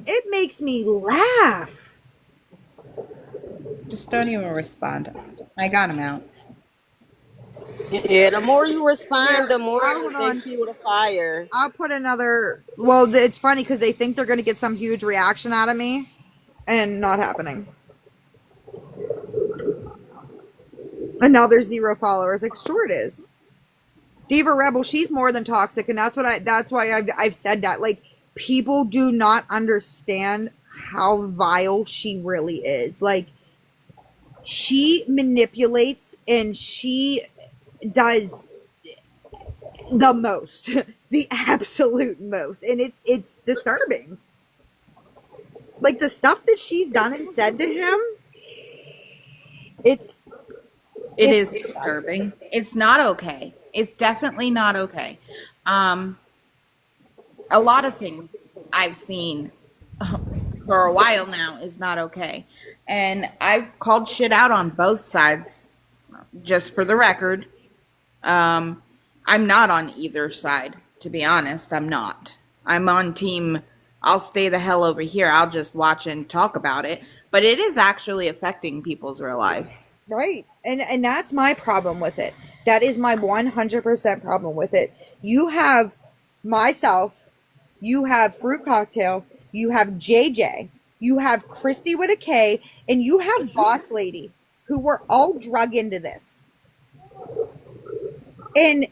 it makes me laugh. Just don't even respond. I got him out. Yeah, the more you Here, respond, the more hold they on. fuel the fire. I'll put another. Well, it's funny because they think they're going to get some huge reaction out of me, and not happening. And now there's 0 followers. Like, sure it is. Diva Rebel, she's more than toxic, and that's why I've said that. Like, people do not understand how vile she really is. Like, she manipulates and she does the most, the absolute most, and it's disturbing. Like, the stuff that she's done and said to him, it's It is disturbing. It's not okay. It's definitely not okay. A lot of things I've seen for a while now is not okay. And I've called shit out on both sides, just for the record. I'm not on either side, to be honest. I'm not. I'm on team, I'll stay the hell over here. I'll just watch and talk about it. But it is actually affecting people's real lives. right. And that's my problem with it. That is my 100% problem with it. You have myself, you have Fruit Cocktail, you have JJ, you have Christy with a K, and you have Boss Lady, who were all drug into this. And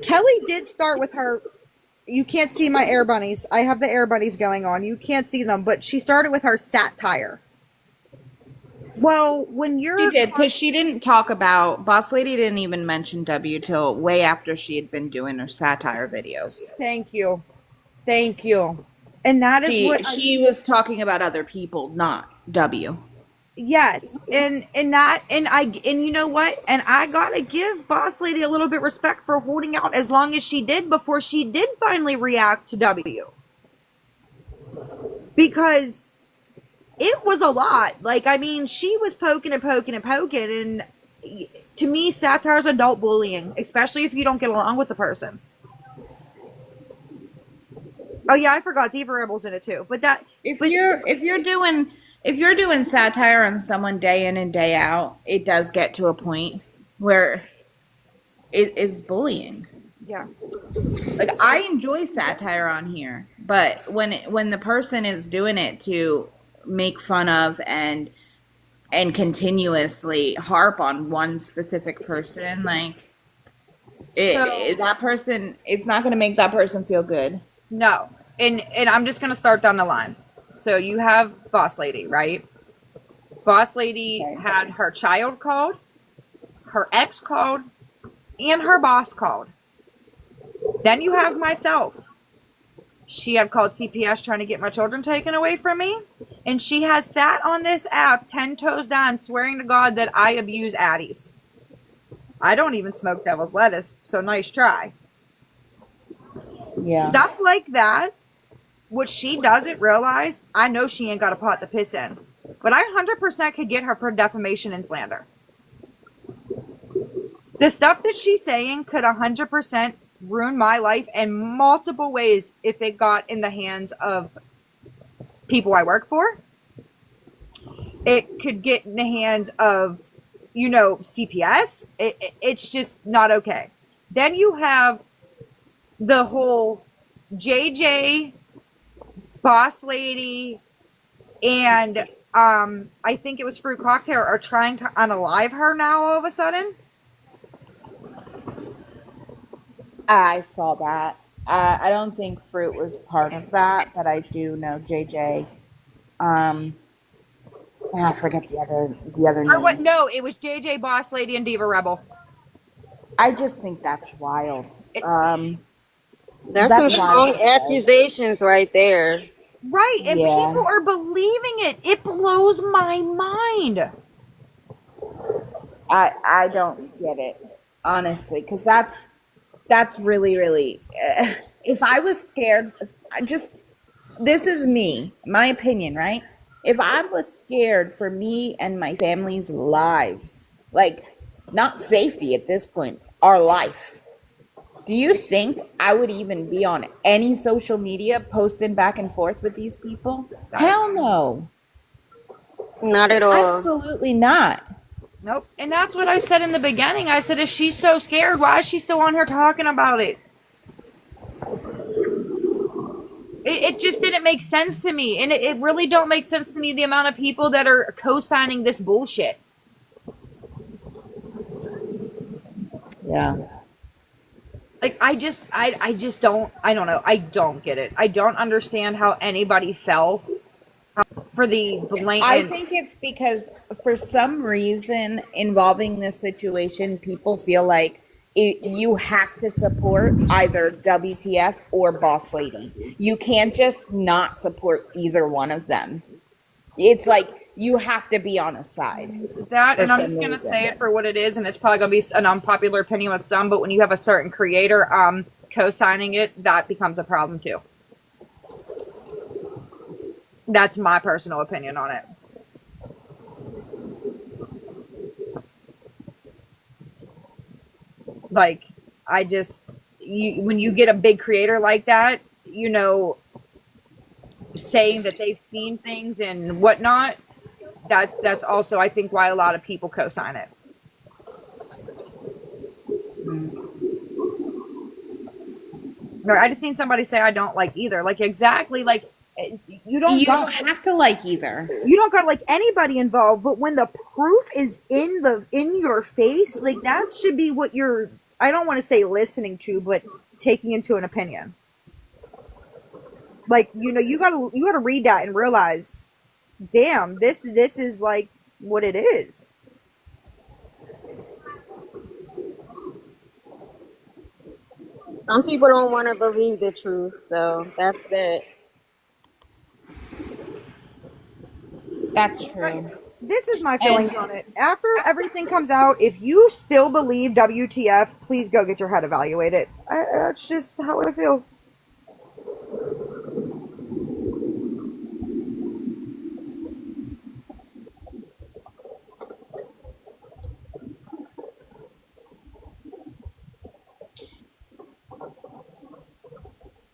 Kelly did start with her. You can't see my air bunnies. I have the air bunnies going on. You can't see them, but she started with her satire. Well, when you're... She did, because she didn't talk about, Boss Lady didn't even mention W till way after she had been doing her satire videos. Thank you. Thank you. And that is what she was talking about other people, not W. Yes, and you know what? And I gotta give Boss Lady a little bit of respect for holding out as long as she did before she did finally react to W. Because it was a lot. Like, I mean, she was poking and poking and poking, and to me, satire is adult bullying, especially if you don't get along with the person. Oh yeah, I forgot Diva Rebel's in it too. But if you're doing satire on someone day in and day out, it does get to a point where it is bullying. Yeah. Like, I enjoy satire on here, but when the person is doing it to make fun of and continuously harp on one specific person, like that person, it's not going to make that person feel good. No. And I'm just going to start down the line. So you have Boss Lady, right? Boss Lady had her child called, her ex called, and her boss called. Then you have myself. She had called CPS trying to get my children taken away from me. And she has sat on this app 10 toes down swearing to God that I abuse Addies. I don't even smoke devil's lettuce, so nice try. Yeah. Stuff like that, what she doesn't realize, I know she ain't got a pot to piss in. But I 100% could get her for defamation and slander. The stuff that she's saying could 100% ruin my life in multiple ways if it got in the hands of people I work for. It could get in the hands of, CPS. It's just not okay. Then you have the whole JJ, Boss Lady, and I think it was Fruit Cocktail are trying to unalive her now all of a sudden. I saw that. I don't think Fruit was part of that, but I do know JJ. I forget the other name. Or what? No, it was JJ, Boss Lady, and Diva Rebel. I just think that's wild. That's some strong accusations right there. Right, and people are believing it. It blows my mind. I don't get it, honestly, because that's really, really. If I was scared, this is me, my opinion, right? If I was scared for me and my family's lives, like, not safety at this point, our life, Do you think I would even be on any social media posting back and forth with these people? Hell no. Not at all. Absolutely not. Nope. And that's what I said in the beginning. I said, if she's so scared, why is she still on here talking about it? It just didn't make sense to me. And it really don't make sense to me, the amount of people that are co-signing this bullshit. Yeah. Like, I just don't, I don't know. I don't get it. I don't understand how anybody fell for the blatant. I think it's because for some reason involving this situation, people feel like you have to support either WTF or Boss Lady. You can't just not support either one of them. It's like you have to be on a side. That, and I'm just going to say it for what it is, and it's probably going to be an unpopular opinion with some, but when you have a certain creator co-signing it, that becomes a problem too. That's my personal opinion on it. Like, when you get a big creator like that, you know, saying that they've seen things and whatnot, that's also, I think, why a lot of people co-sign it. I just seen somebody say, I don't like either. Like, exactly, like, you don't have to like either. You don't gotta like anybody involved, but when the proof is in your face, like, that should be what you're, I don't want to say listening to, but taking into an opinion. Like, you know, you gotta read that and realize, damn, this is like what it is. Some people don't want to believe the truth, so that's that. That's true. This is my feelings on it. After everything comes out, if you still believe WTF, please go get your head evaluated. That's just how I feel.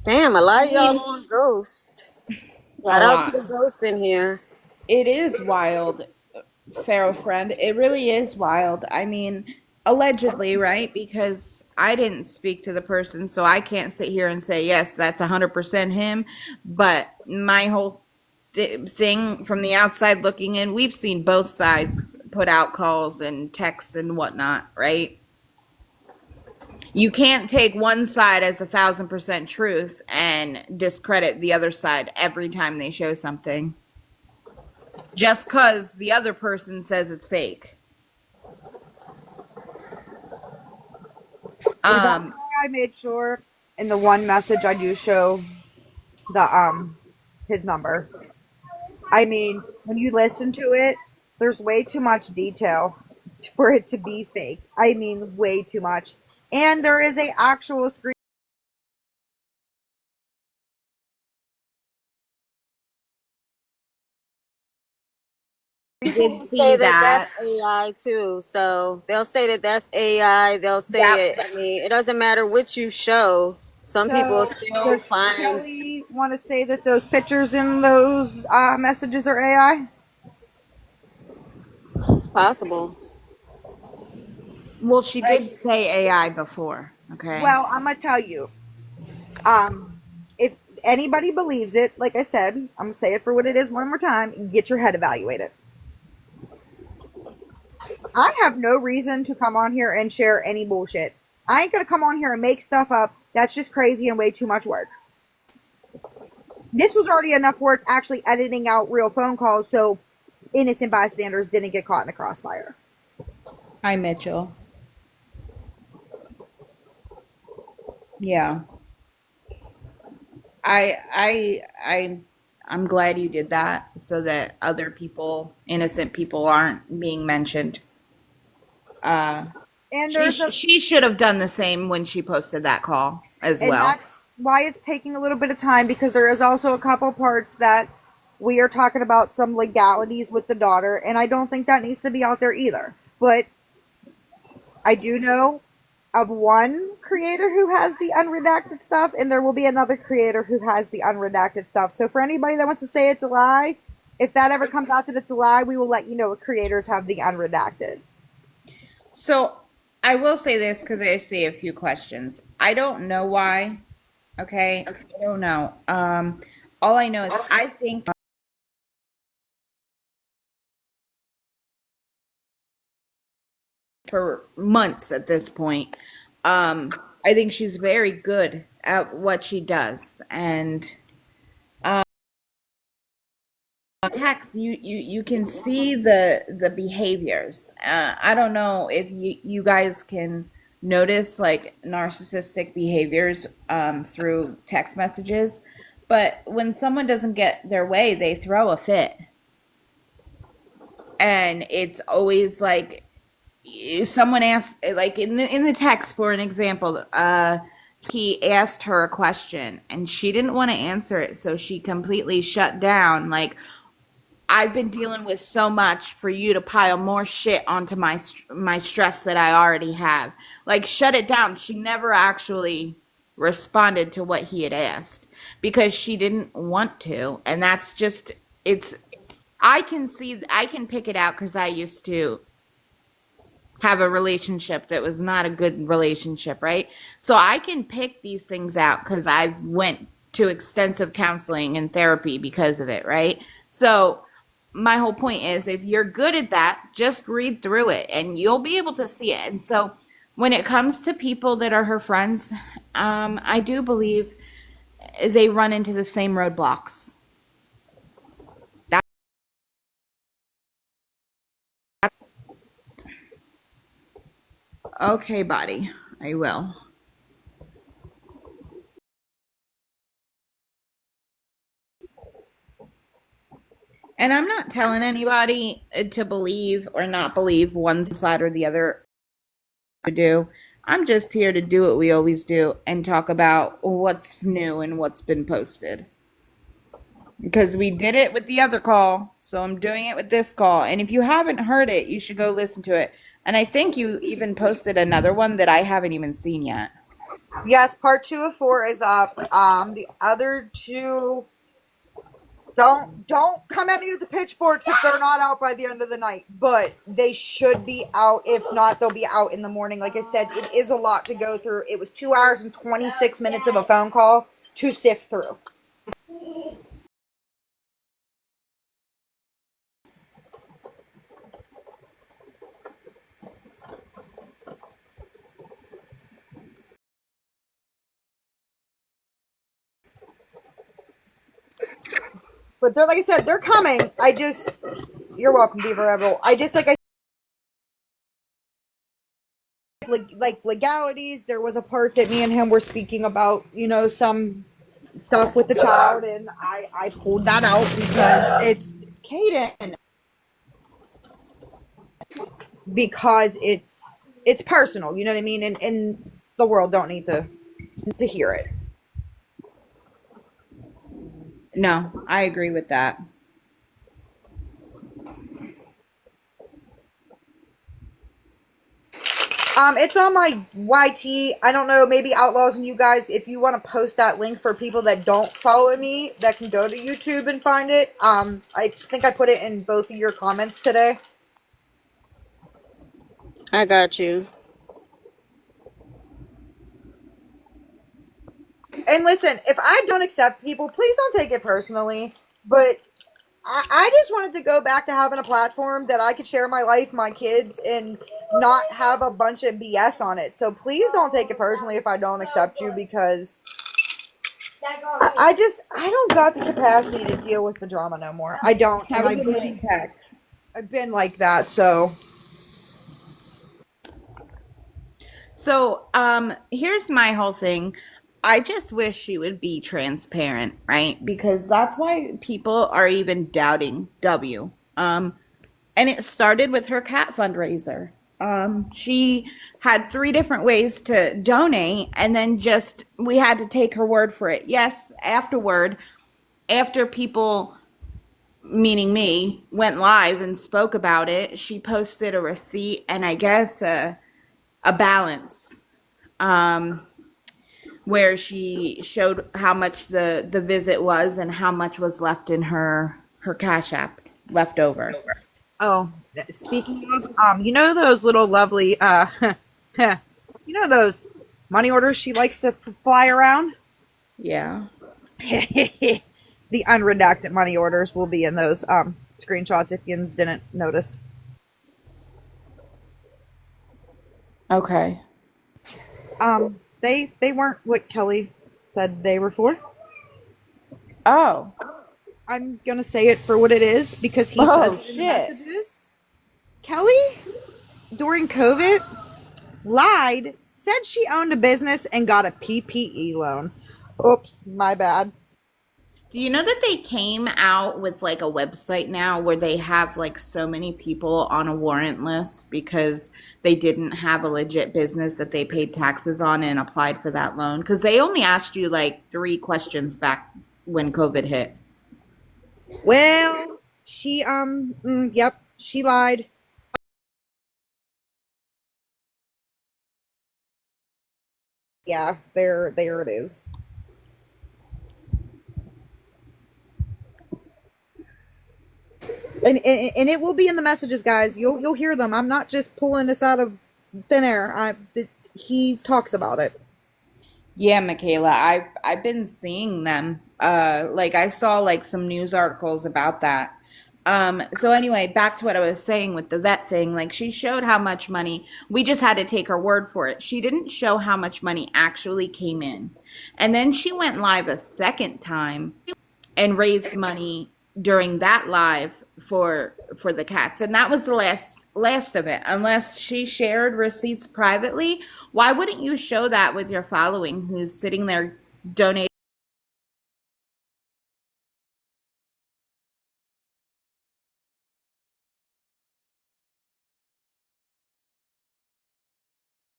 Damn, a lot of y'all on Ghost. Shout out to the Ghost in here. It is wild, Pharaoh friend. It really is wild. I mean, allegedly, right? Because I didn't speak to the person, so I can't sit here and say, yes, that's 100% him. But my whole thing from the outside looking in, we've seen both sides put out calls and texts and whatnot, right? You can't take one side as 1,000% truth and discredit the other side every time they show something. Just because the other person says it's fake. I made sure in the one message I do show the his number. I mean, when you listen to it, there's way too much detail for it to be fake. I mean, way too much. And there is a actual screen. Did see that that's AI too, so they'll say that that's AI. They'll say it. I mean, it doesn't matter what you show. Some people still find. Kelly want to say that those pictures in those messages are AI? It's possible. Well, she did say AI before. Okay. Well, I'm gonna tell you. If anybody believes it, like I said, I'm gonna say it for what it is one more time. Get your head evaluated. I have no reason to come on here and share any bullshit. I ain't gonna come on here and make stuff up. That's just crazy and way too much work. This was already enough work actually editing out real phone calls so innocent bystanders didn't get caught in the crossfire. Hi, Mitchell. Yeah. I'm glad you did that so that other people, innocent people, aren't being mentioned. And she should have done the same when she posted that call as well. And that's why it's taking a little bit of time, because there is also a couple parts that we are talking about some legalities with the daughter, and I don't think that needs to be out there either. But I do know of one creator who has the unredacted stuff, and there will be another creator who has the unredacted stuff. So for anybody that wants to say it's a lie, if that ever comes out that it's a lie, we will let you know what creators have the unredacted. So I will say this because I see a few questions. I don't know why. Okay, I don't know. All I know is I think for months at this point. I think she's very good at what she does, and text you can see the behaviors. I don't know if you guys can notice like narcissistic behaviors through text messages, but when someone doesn't get their way, they throw a fit, and it's always like someone asked, like in the text, for an example, he asked her a question and she didn't want to answer it, so she completely shut down. Like, I've been dealing with so much for you to pile more shit onto my stress that I already have. Like, shut it down. She never actually responded to what he had asked because she didn't want to, and that's just it's. I can pick it out because I used to have a relationship that was not a good relationship, right? So I can pick these things out because I went to extensive counseling and therapy because of it, right? So my whole point is if you're good at that, just read through it and you'll be able to see it. And so when it comes to people that are her friends, I do believe they run into the same roadblocks. That, okay, buddy, I will. And I'm not telling anybody to believe or not believe one side or the other to do. I'm just here to do what we always do and talk about what's new and what's been posted. Because we did it with the other call, so I'm doing it with this call. And if you haven't heard it, you should go listen to it. And I think you even posted another one that I haven't even seen yet. Yes, part 2 of 4 is up. The other two, don't come at me with the pitchforks if they're not out by the end of the night. But they should be out. If not, they'll be out in the morning. Like I said, it is a lot to go through. It was 2 hours and 26 minutes of a phone call to sift through. But they're, like I said, they're coming. You're welcome, Diva Rebel. Like legalities. There was a part that me and him were speaking about, some stuff with the child, and I pulled that out because it's Caden. Because it's personal, you know what I mean? And the world don't need to hear it. No, I agree with that. It's on my YT. I don't know, maybe Outlaws and you guys, if you want to post that link for people that don't follow me, that can go to YouTube and find it. I think I put it in both of your comments today. I got you. And listen, if I don't accept people, please don't take it personally. But I just wanted to go back to having a platform that I could share my life, my kids, and not have a bunch of BS on it. So please don't take it personally if I don't accept you, because I don't got the capacity to deal with the drama no more. I don't. Have a good night, Tech. I've been like that, so. So, here's my whole thing. I just wish she would be transparent, right? Because that's why people are even doubting W. And it started with her cat fundraiser. She had 3 different ways to donate, and then just we had to take her word for it. Yes, afterward, after people, meaning me, went live and spoke about it, she posted a receipt and I guess a balance where she showed how much the visit was and how much was left in her Cash App left over. Oh, speaking of, you know those little lovely, you know those money orders she likes to fly around? Yeah. The unredacted money orders will be in those screenshots if you didn't notice. Okay. They weren't what Kelly said they were for. Oh. I'm gonna say it for what it is because he Oh, says it in the shit. messages. Kelly, during COVID, lied, said she owned a business and got a PPE loan. Oops, my bad. Do you know that they came out with like a website now where they have like so many people on a warrant list because they didn't have a legit business that they paid taxes on and applied for that loan? Because they only asked you like 3 questions back when COVID hit. Well, she yep, she lied. Yeah, there it is. And it will be in the messages, guys. You'll hear them. I'm not just pulling this out of thin air. He talks about it. Yeah, Michaela, I've been seeing them. Like I saw like some news articles about that. So anyway, back to what I was saying with the vet thing. Like she showed how much money, we just had to take her word for it. She didn't show how much money actually came in. And then she went live a second time and raised money during that live for the cats. And that was the last of it. Unless she shared receipts privately, why wouldn't you show that with your following who's sitting there donating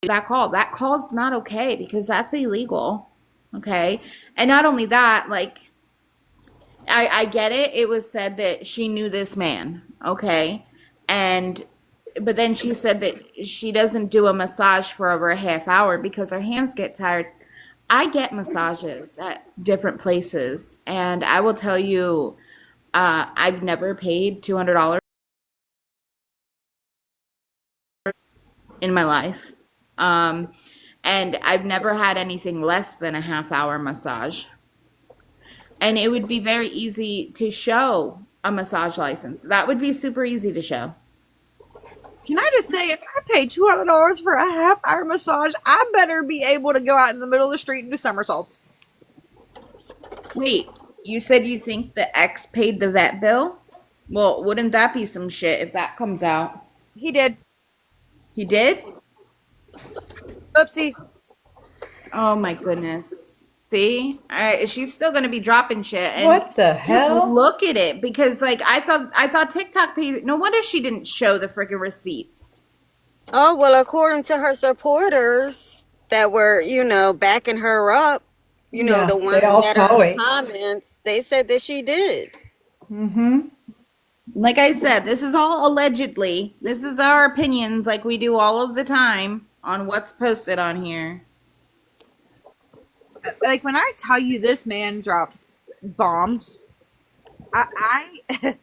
that call? That call's not okay because that's illegal. Okay? And not only that, like I get it. It was said that she knew this man, okay? And but then she said that she doesn't do a massage for over a half hour because her hands get tired. I get massages at different places, and I will tell you, I've never paid $200 in my life. Um, and I've never had anything less than a half hour massage. And it would be very easy to show a massage license. That would be super easy to show. Can I just say, if I pay $200 for a half-hour massage, I better be able to go out in the middle of the street and do somersaults. Wait, you said you think the ex paid the vet bill? Well, wouldn't that be some shit if that comes out? He did. He did? Oopsie. Oh my goodness. See? She's still gonna be dropping shit. And What the just hell? look at it because like I thought TikTok paid. No wonder she didn't show the freaking receipts. Oh, well, according to her supporters that were, backing her up, Yeah, the ones they all that are saw in it. the comments, they said that she did. Mm-hmm. Like I said, this is all allegedly. This is our opinions like we do all of the time on what's posted on here. Like, when I tell you this man dropped bombs, I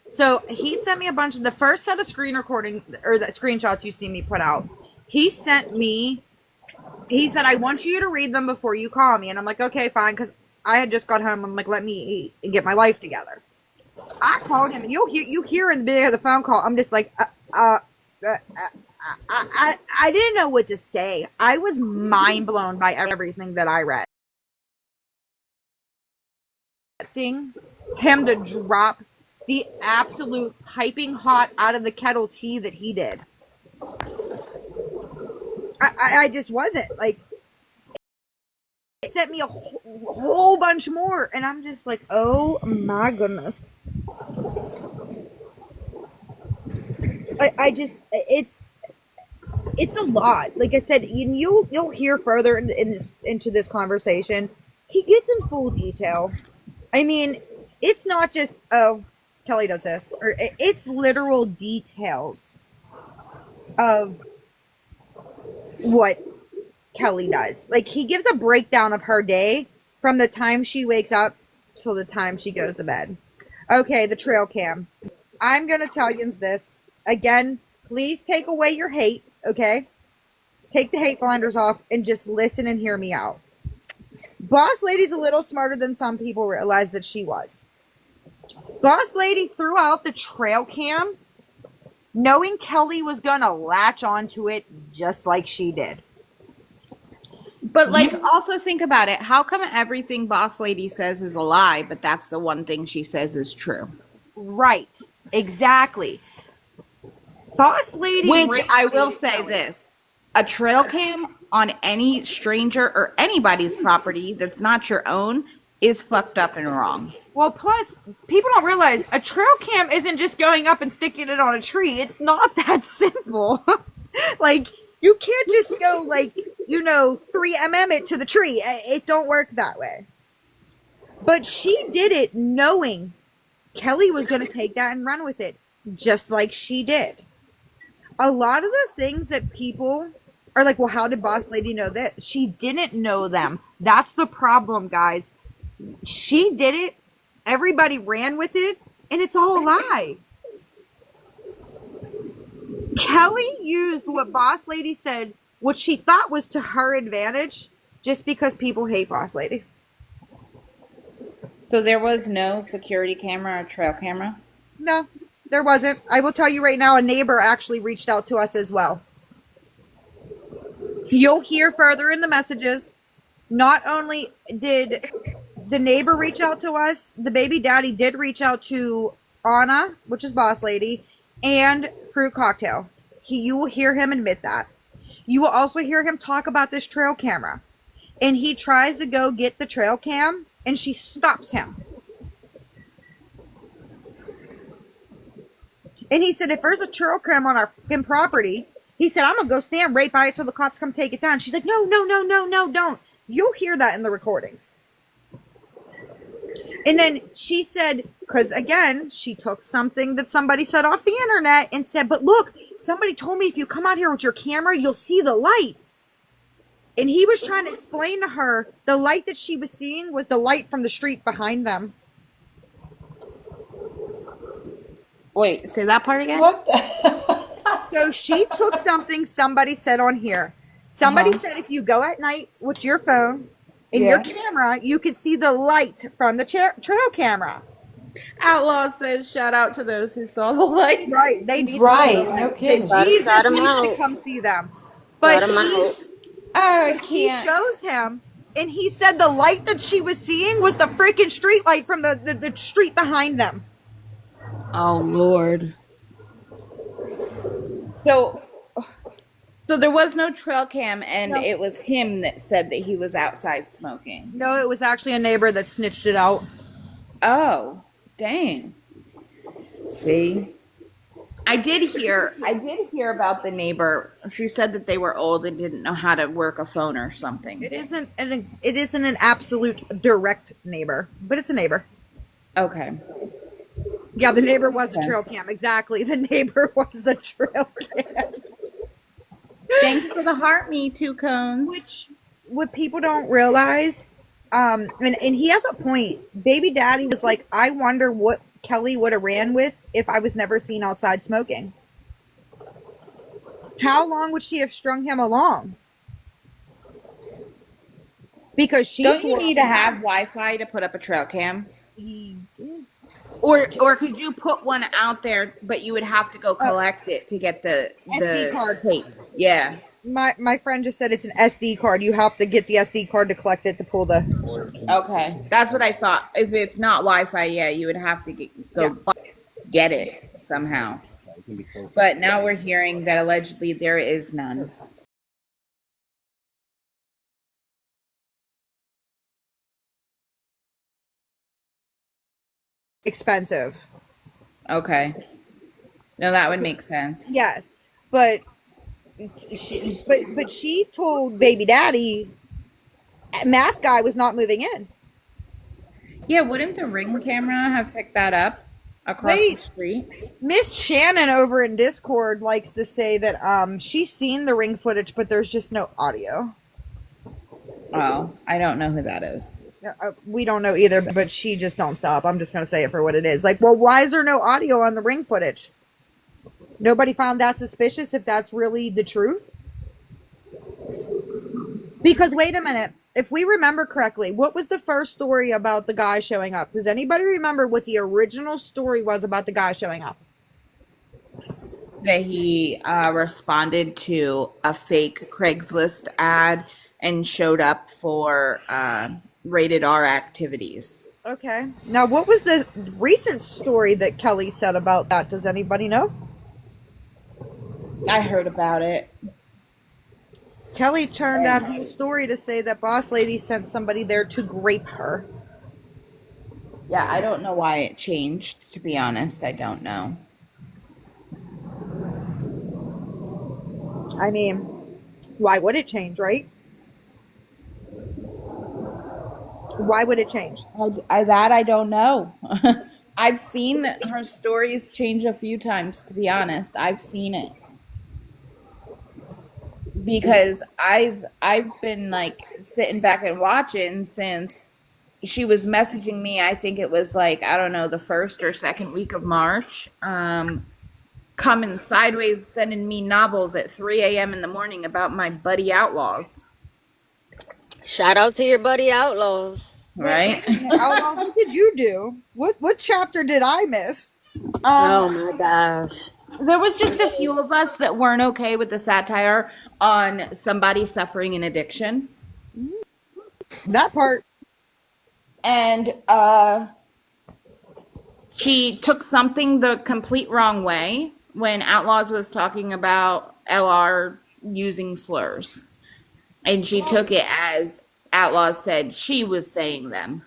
so he sent me a bunch of the first set of screen recording or the screenshots you see me put out. He said, I want you to read them before you call me. And I'm like, okay, fine. Cause I had just got home. I'm like, let me eat and get my life together. I called him and you hear in the beginning of the phone call, I'm just like, I didn't know what to say. I was mind blown by everything that I read. Him to drop the absolute piping hot out of the kettle tea that he did. I just wasn't like. It sent me a whole bunch more, and I'm just like, oh my goodness. I just it's a lot. Like I said, you'll hear further into this conversation. He gets in full detail. I mean, it's not just Kelly does this, or it's literal details of what Kelly does. Like, he gives a breakdown of her day from the time she wakes up till the time she goes to bed. Okay, the trail cam. I'm going to tell you this. Again, please take away your hate, okay? Take the hate blinders off and just listen and hear me out. Boss Lady's a little smarter than some people realize that she was. Boss Lady threw out the trail cam knowing Kelly was going to latch onto it just like she did. But, like, also think about it. How come everything Boss Lady says is a lie, but that's the one thing she says is true? Right. Exactly. Boss Lady... Which, I will say this. A trail cam on any stranger or anybody's property that's not your own is fucked up and wrong. Well, plus, people don't realize a trail cam isn't just going up and sticking it on a tree. It's not that simple. Like, you can't just go, like, 3mm it to the tree. It don't work that way. But she did it knowing Kelly was going to take that and run with it, just like she did. A lot of the things that people are like, well, how did Boss Lady know that? She didn't know them. That's the problem, guys. She did it. Everybody ran with it, and it's all a lie. Kelly used what Boss Lady said, what she thought was to her advantage, just because people hate Boss Lady. So there was no security camera or trail camera? No, there wasn't. I will tell you right now, a neighbor actually reached out to us as well. You'll hear further in the messages. Not only did the neighbor reach out to us, the baby daddy did reach out to Anna, which is Boss Lady, and Fruit Cocktail. You will hear him admit that. You will also hear him talk about this trail camera. And he tries to go get the trail cam, and she stops him. And he said, if there's a trail cam on our fucking property, he said, I'm going to go stand right by it till the cops come take it down. She's like, no, don't. You'll hear that in the recordings. And then she said, because again, she took something that somebody said off the internet and said, but look, somebody told me if you come out here with your camera, you'll see the light. And he was trying to explain to her the light that she was seeing was the light from the street behind them. Wait, say that part again? What the? So she took something somebody said on here. Somebody said if you go at night with your phone and your camera, you could see the light from the trail camera. Outlaw says, shout out to those who saw the light. Right. They need Right, to see the light. no kidding. Jesus Got 'em needs to out. come see them. Got But 'em out. Oh, she shows him, and he said the light that she was seeing was the freaking street light from the street behind them. Oh, Lord. So there was no trail cam, and No. it was him that said that he was outside smoking. No, it was actually a neighbor that snitched it out. Oh, dang. See? I did hear about the neighbor. She said that they were old and didn't know how to work a phone or something. It isn't an absolute direct neighbor, but it's a neighbor. Okay. Yeah, the neighbor was the Makes trail sense. cam. Exactly. The neighbor was the trail cam. Thank you for the heart, me two cones. Which, what people don't realize, and he has a point. Baby daddy was like, I wonder what Kelly would have ran with if I was never seen outside smoking. How long would she have strung him along? Because she Don't you need to have Wi-Fi to put up a trail cam? He did. Or could you put one out there, but you would have to go collect it to get the SD card. tape? Yeah. My friend just said it's an SD card. You have to get the SD card to collect it to pull the... Okay. That's what I thought. If not Wi-Fi, yeah, you would have to get it somehow. But now we're hearing that allegedly there is none. Expensive. Okay. No, that would make sense. Yes, but she told baby daddy mask guy was not moving in. Yeah, wouldn't the Ring camera have picked that up across the street? Miss Shannon over in Discord likes to say that she's seen the Ring footage, but there's just no audio. Oh, I don't know who that is. We don't know either, but she just don't stop. I'm just going to say it for what it is. Like, well, why is there no audio on the ring footage? Nobody found that suspicious if that's really the truth? Because wait a minute. If we remember correctly, what was the first story about the guy showing up? Does anybody remember what the original story was about the guy showing up? That he responded to a fake Craigslist ad and showed up for rated R activities. Okay. Now, what was the recent story that Kelly said about that? Does anybody know? I heard about it. Kelly turned that whole story to say that Boss Lady sent somebody there to grape her. Yeah, I don't know why it changed, to be honest. I don't know. I mean, why would it change, right? Why would it change? I don't know. I've seen her stories change a few times, to be honest. I've seen it. Because I've been like sitting back and watching since she was messaging me. I think it was like, I don't know, the first or second week of March. Coming sideways, sending me novels at 3 a.m. in the morning about my buddy outlaws. Shout out to your buddy Outlaws. Right? Outlaws, what did you do? What chapter did I miss? Oh my gosh. There was just a few of us that weren't okay with the satire on somebody suffering an addiction. That part. And she took something the complete wrong way when Outlaws was talking about LR using slurs. And she took it as Outlaws said she was saying them.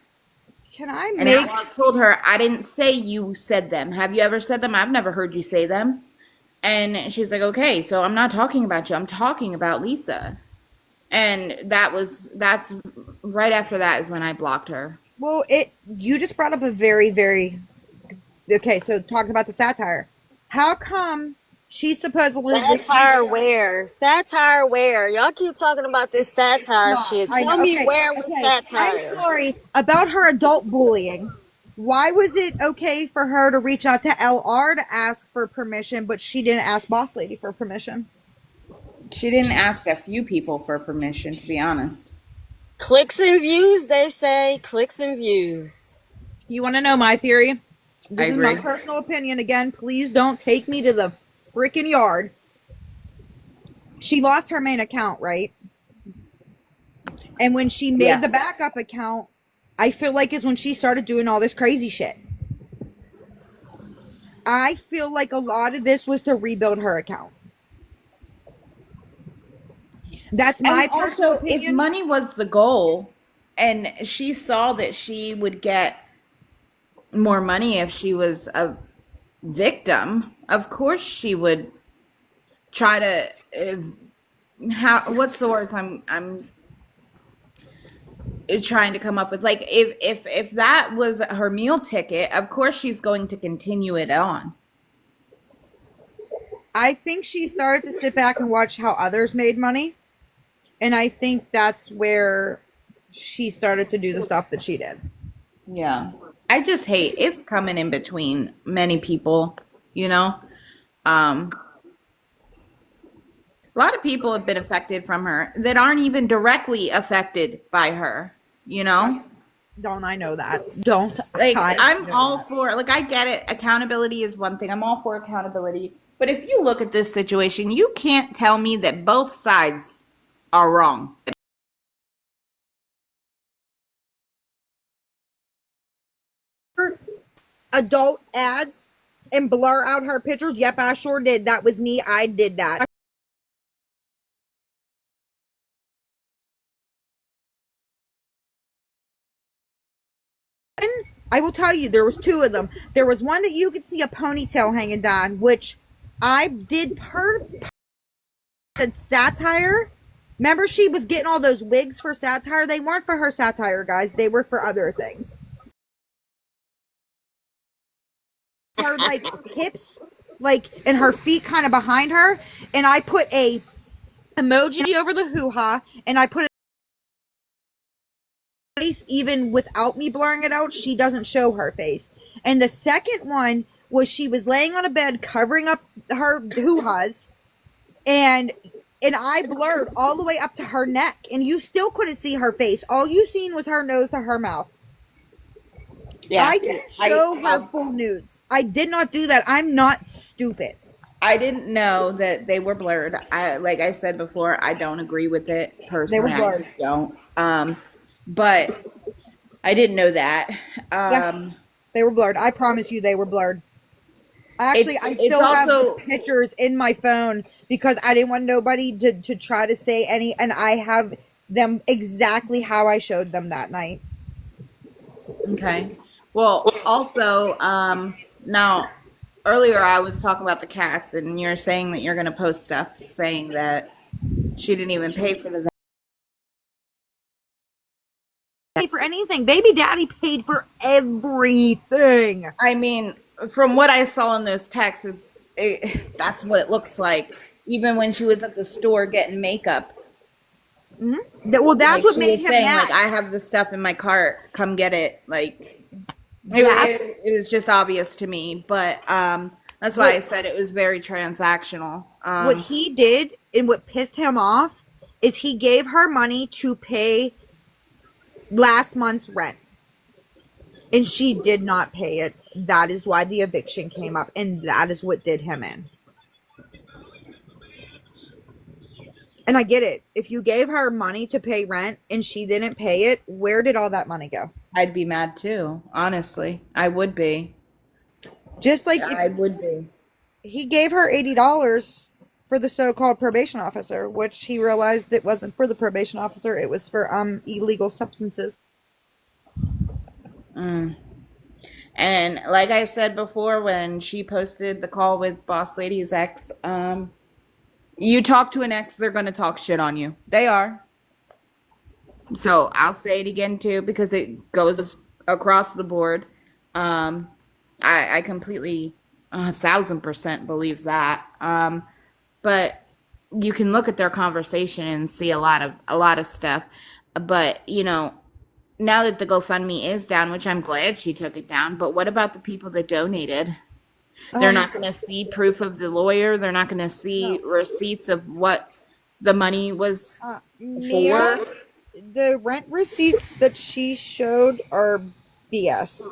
Can I And make... Outlaws told her, I didn't say you said them. Have you ever said them? I've never heard you say them. And she's like, okay, so I'm not talking about you. I'm talking about Lisa. And that's right after that is when I blocked her. Well, you just brought up a very, very... Okay, so talking about the satire. How come she supposedly... Satire where? Satire where? Y'all keep talking about this satire shit. Tell me where was satire. I'm sorry. About her adult bullying. Why was it okay for her to reach out to LR to ask for permission, but she didn't ask Boss Lady for permission? She didn't ask a few people for permission, to be honest. Clicks and views, they say. Clicks and views. You want to know my theory? This is agree. my personal opinion. Again, please don't take me to the freaking yard. She lost her main account, right? And when she made the backup account, I feel like it's when she started doing all this crazy shit. I feel like a lot of this was to rebuild her account. That's my personal opinion. If money was the goal, and she saw that she would get more money if she was a victim, of course she would try to. What's the words I'm trying to come up with? Like if that was her meal ticket, of course she's going to continue it on. I think she started to sit back and watch how others made money. And I think that's where she started to do the stuff that she did. Yeah. I just hate it's coming in between many people, you know? A lot of people have been affected from her that aren't even directly affected by her, you know? Don't I know that? Don't. Like, I'm all for, like, I get it. Accountability is one thing. I'm all for accountability. But if you look at this situation, you can't tell me that both sides are wrong. Adult ads and blur out her pictures. Yep, I sure did. That was me. I did that. I will tell you, there was two of them. There was one that you could see a ponytail hanging down, which I did satire. Remember, she was getting all those wigs for satire. They weren't for her satire, guys. They were for other things. Her like hips, like, and her feet kind of behind her, and I put a emoji over the hoo-ha, and I put face, even without me blurring it out, she doesn't show her face. And the second one was she was laying on a bed covering up her hoo-has, and I blurred all the way up to her neck, and you still couldn't see her face. All you seen was her nose to her mouth. Yeah, I didn't show her full nudes. I did not do that. I'm not stupid. I didn't know that they were blurred. Like I said before, I don't agree with it personally. They were blurred. I just don't. But I didn't know that. Yeah, they were blurred. I promise you, they were blurred. Actually, I still have the pictures in my phone because I didn't want nobody to try to say any, and I have them exactly how I showed them that night. Okay. Well, also, now, earlier I was talking about the cats, and you're saying that you're going to post stuff saying that she didn't even pay for the pay for anything. Baby daddy paid for everything. I mean, from what I saw in those texts, that's what it looks like. Even when she was at the store getting makeup. Mm-hmm. Well, that's what made him mad. Like, I have the stuff in my cart. Come get it. Like, it was just obvious to me. But that's why I said it was very transactional. What he did and what pissed him off is he gave her money to pay last month's rent. And she did not pay it. That is why the eviction came up. And that is what did him in. And I get it. If you gave her money to pay rent and she didn't pay it, where did all that money go? I'd be mad too. Honestly, I would be. Just like I would be. He gave her $80 for the so-called probation officer, which he realized it wasn't for the probation officer. It was for illegal substances. And like I said before, when she posted the call with Boss Lady's ex, you talk to an ex, they're going to talk shit on you. They are. So I'll say it again too, because it goes across the board. I completely 1,000% believe that. But you can look at their conversation and see a lot of stuff. But you know, now that the GoFundMe is down, which I'm glad she took it down, but what about the people that donated? They're not going to see proof of the lawyer. They're not going to see receipts of what the money was for. The rent receipts that she showed are BS.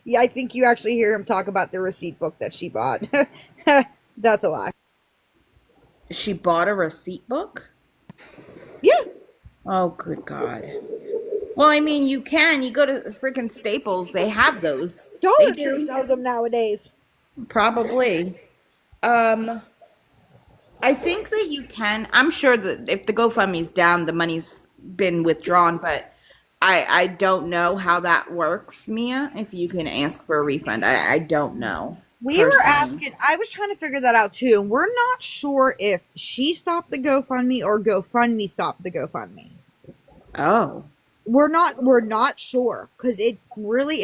Yeah, I think you actually hear him talk about the receipt book that she bought. That's a lie. She bought a receipt book? Yeah. Oh, good God. Well, I mean, you go to freaking Staples. They have those. Dollar Tree sells them nowadays. Probably. I think that you can. I'm sure that if the GoFundMe's down, the money's been withdrawn, but I don't know how that works, Mia, if you can ask for a refund. I don't know. We were asking, I was trying to figure that out too. We're not sure if she stopped the GoFundMe or GoFundMe stopped the GoFundMe. Oh. We're not sure because it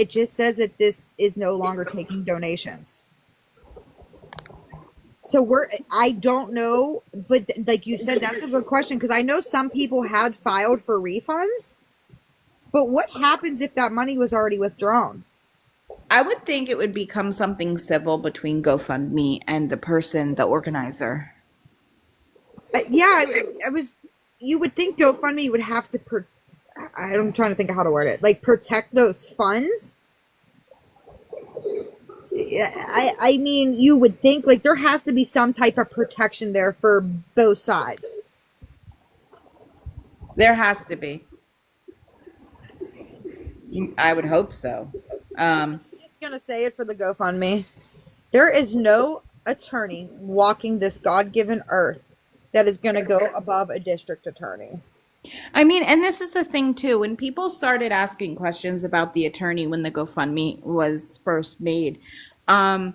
just says that this is no longer taking donations. So I don't know, but like you said, that's a good question because I know some people had filed for refunds, but what happens if that money was already withdrawn? I would think it would become something civil between GoFundMe and the organizer. Yeah, you would think GoFundMe would have to, I'm trying to think of how to word it, like protect those funds. I mean, you would think like there has to be some type of protection there for both sides. There has to be. I would hope so. I'm just going to say it for the GoFundMe. There is no attorney walking this God-given earth that is going to go above a district attorney. I mean, and this is the thing too, when people started asking questions about the attorney when the GoFundMe was first made, and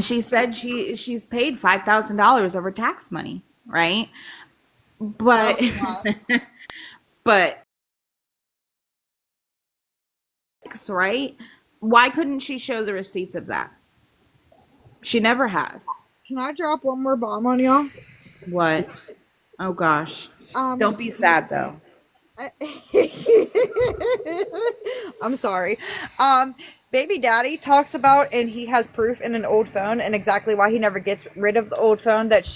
she said she's paid $5,000 over tax money, right? But but right? Why couldn't she show the receipts of that? She never has. Can I drop one more bomb on y'all? What? Oh gosh. Don't be sad though. I'm sorry. Baby daddy talks about, and he has proof in an old phone, and exactly why he never gets rid of the old phone, that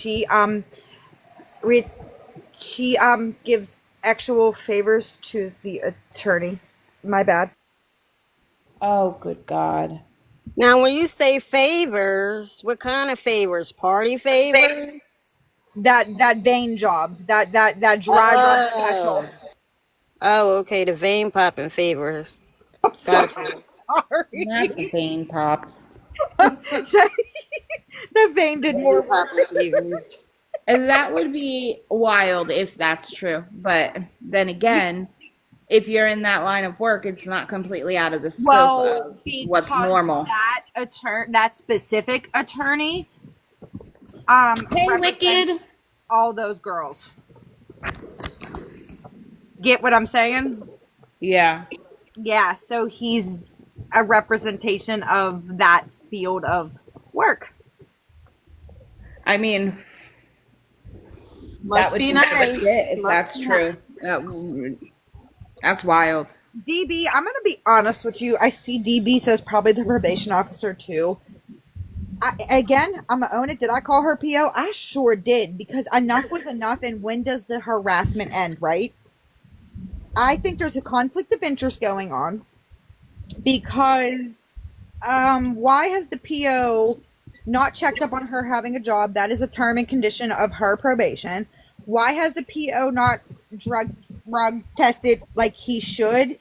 re- she gives actual favors to the attorney. My bad. Oh, good God. Now, when you say favors, what kind of favors? Party favors? That vein job, that dry rub Oh. special. Oh, okay. The vein popping favors. I'm so Gotcha. sorry. Not the vein pops. The vein did more Vein work. popping favors. And that would be wild if that's true. But then again, if you're in that line of work, it's not completely out of the scope Well, of what's because normal. that specific attorney Hey, represents Wicked. all those girls. Get what I'm saying? Yeah. Yeah, so he's a representation of that field of work. I mean, that Must would be be nice. legit if Must that's be true. That's wild. DB, I'm going to be honest with you. I see DB says probably the probation officer too. Again, I'm going to own it. Did I call her PO? I sure did, because enough was enough, and when does the harassment end, right? I think there's a conflict of interest going on, because why has the PO not checked up on her having a job? That is a term and condition of her probation. Why has the PO not drug tested like he should?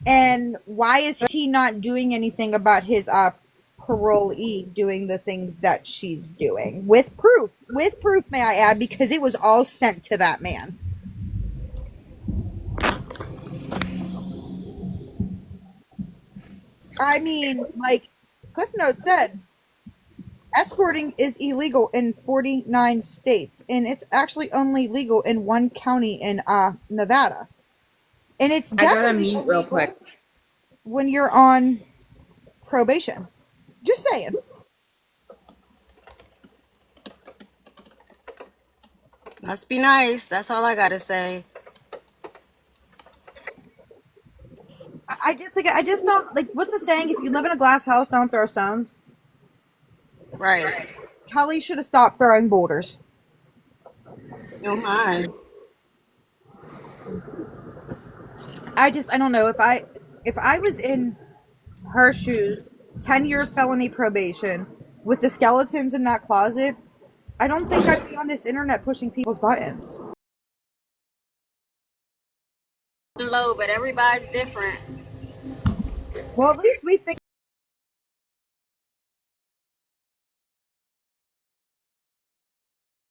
And why is he not doing anything about his parolee doing the things that she's doing? With proof. With proof, may I add, because it was all sent to that man. I mean, like Cliff Note said, escorting is illegal in 49 states, and it's actually only legal in one county in Nevada. And it's I gotta definitely mute real illegal quick. when you're on probation. Just saying. Must be nice. That's all I gotta say. I just don't like. What's the saying? If you live in a glass house, don't throw stones. Right. Kelly should have stopped throwing boulders. Oh my. I don't know, if I was in her shoes, 10 years felony probation with the skeletons in that closet, I don't think I'd be on this internet pushing people's buttons. Low, but everybody's different. Well, at least we think.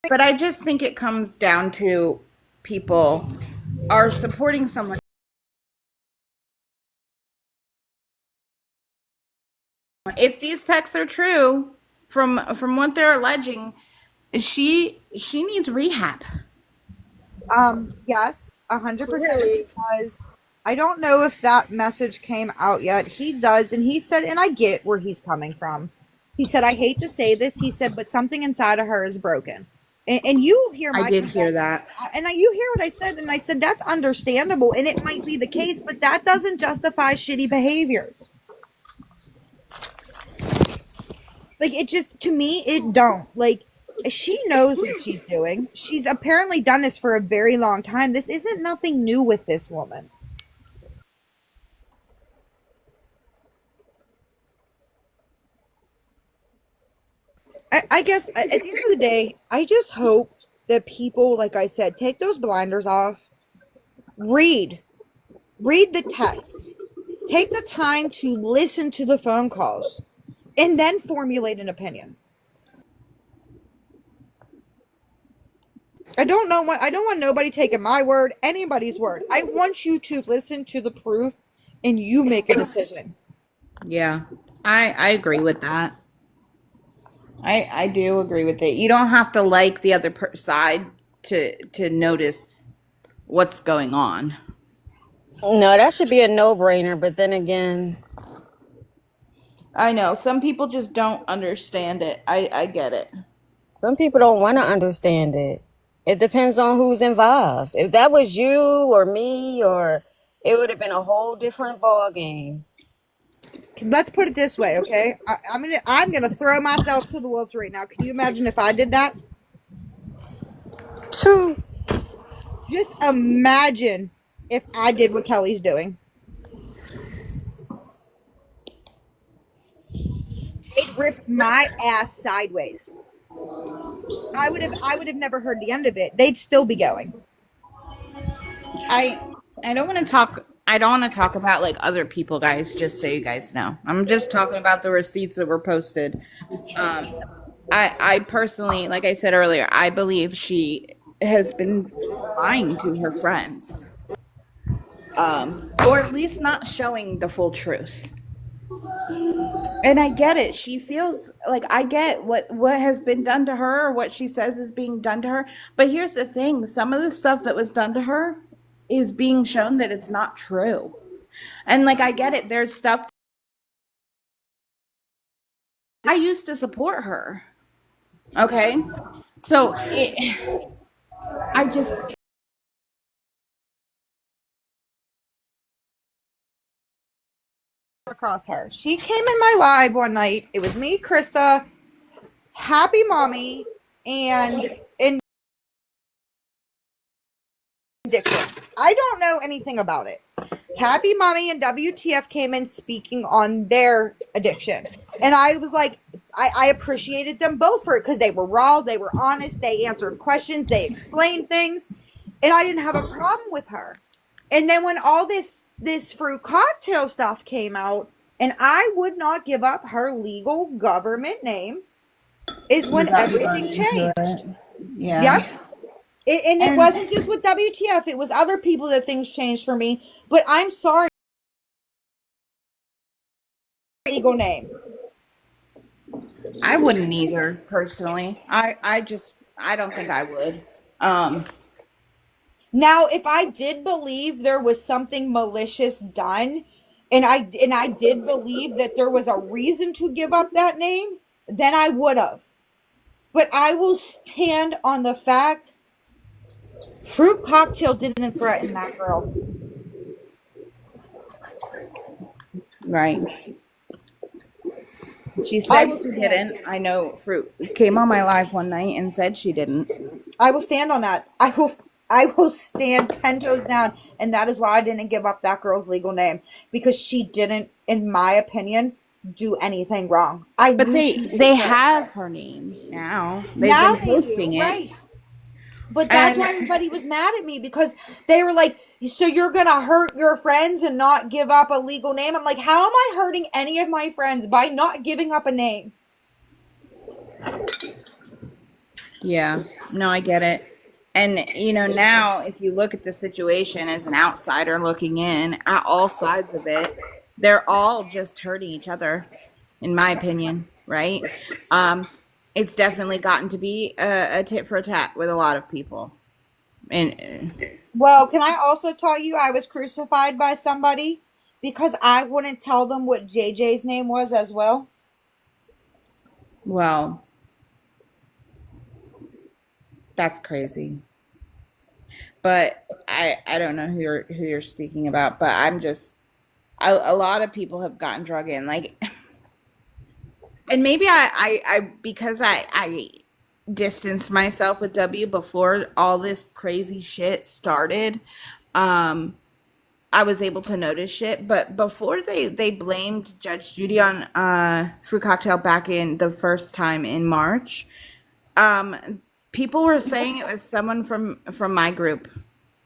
But I just think it comes down to people are supporting someone. If these texts are true, from what they're alleging, she needs rehab. Yes, 100%, because I don't know if that message came out yet. He does, and he said, and I get where he's coming from. He said, I hate to say this, he said, but something inside of her is broken. And you hear my I did hear that. And you hear what I said, and I said, that's understandable, and it might be the case, but that doesn't justify shitty behaviors. Like, it just, to me, it don't. Like, she knows what she's doing. She's apparently done this for a very long time. This isn't nothing new with this woman. I guess at the end of the day, I just hope that people, like I said, take those blinders off. Read the text. Take the time to listen to the phone calls, and then formulate an opinion. I don't want nobody taking my word, anybody's word. I want you to listen to the proof and you make a decision. Yeah, I agree with that. I do agree with it. You don't have to like the other side to notice what's going on. No, that should be a no-brainer, but then again, I know some people just don't understand it. I get it. some people don't want to understand it. It depends on who's involved. If that was you or me, or it would have been a whole different ball game. Let's put it this way, okay? I'm gonna throw myself to the wolves right now. Can you imagine if I did that? Phew. Just imagine if I did what Kelly's doing. They'd rip my ass sideways. I would have never heard the end of it. They'd still be going. I don't want to talk. I don't want to talk about like other people, guys. Just so you guys know, I'm just talking about the receipts that were posted. I personally, like I said earlier, I believe she has been lying to her friends, or at least not showing the full truth. And I get it. She feels like I get what has been done to her, or what she says is being done to her. But here's the thing: some of the stuff that was done to her is being shown that it's not true. And like I get it. There's stuff I used to support her. Okay, so I just Across her. She came in my live one night. It was me, Krista, Happy Mommy, and addiction. I don't know anything about it. Happy Mommy and WTF came in speaking on their addiction. And I was like, I appreciated them both for it because they were raw, they were honest, they answered questions, they explained things, and I didn't have a problem with her. And then when all this fruit cocktail stuff came out, and I would not give up her legal government name, is when everything changed. yeah. Yep. It wasn't just with WTF, it was other people that things changed for me. But I'm sorry, legal name. I wouldn't either personally. I don't think I would. Now, if I did believe there was something malicious done, and I did believe that there was a reason to give up that name, then I would have. But I will stand on the fact Fruit Cocktail didn't threaten that girl. Right. She said she didn't. I know Fruit came on my live one night and said she didn't. I will stand on that. I will stand 10 toes down, and that is why I didn't give up that girl's legal name, because she didn't, in my opinion, do anything wrong. But they have her name now. They've been posting it. Right. But that's why everybody was mad at me, because they were like, so you're going to hurt your friends and not give up a legal name? I'm like, how am I hurting any of my friends by not giving up a name? Yeah. No, I get it. And, you know, now if you look at the situation as an outsider looking in at all sides of it, they're all just hurting each other, in my opinion, right? It's definitely gotten to be a tit for tat with a lot of people. And well, can I also tell you I was crucified by somebody because I wouldn't tell them what JJ's name was as well? Well, that's crazy. But I don't know who you're speaking about, but I'm just a lot of people have gotten drug in, like, and maybe I because I distanced myself with W before all this crazy shit started. I was able to notice shit, but before they blamed Judge Judy on Fruit Cocktail back in the first time in March, people were saying it was someone from my group.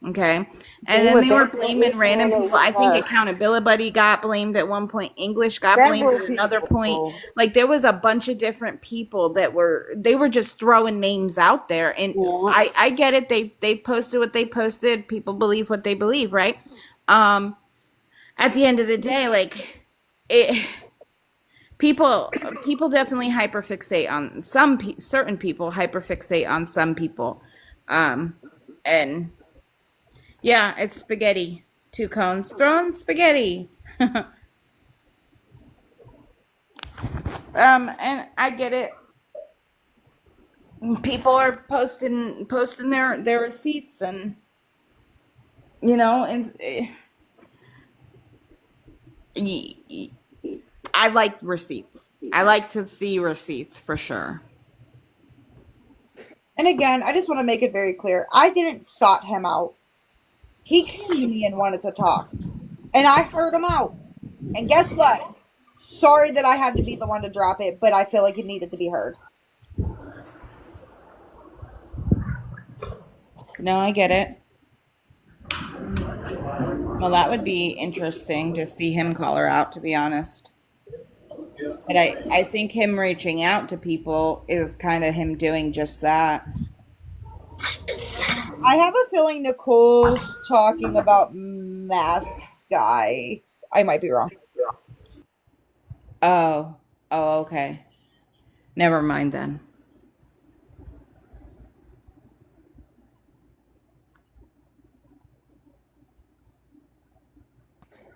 Okay. And then they were blaming random people. I think Accountability Buddy got blamed at one point. English got blamed at another point. Like there was a bunch of different people that they were just throwing names out there. And I get it. They posted what they posted. People believe what they believe, right? At the end of the day, like people definitely hyperfixate on certain people hyperfixate on some people. And yeah, it's spaghetti. 2 cones thrown spaghetti. And I get it. People are posting their receipts, and and I like receipts. I like to see receipts for sure. And again, I just want to make it very clear. I didn't sought him out. He came to me and wanted to talk. And I heard him out. And guess what? Sorry that I had to be the one to drop it, but I feel like it needed to be heard. No, I get it. Well, that would be interesting to see him call her out, to be honest. But I think him reaching out to people is kind of him doing just that. I have a feeling Nicole's talking about Mask Guy. I might be wrong. Oh, okay. Never mind then.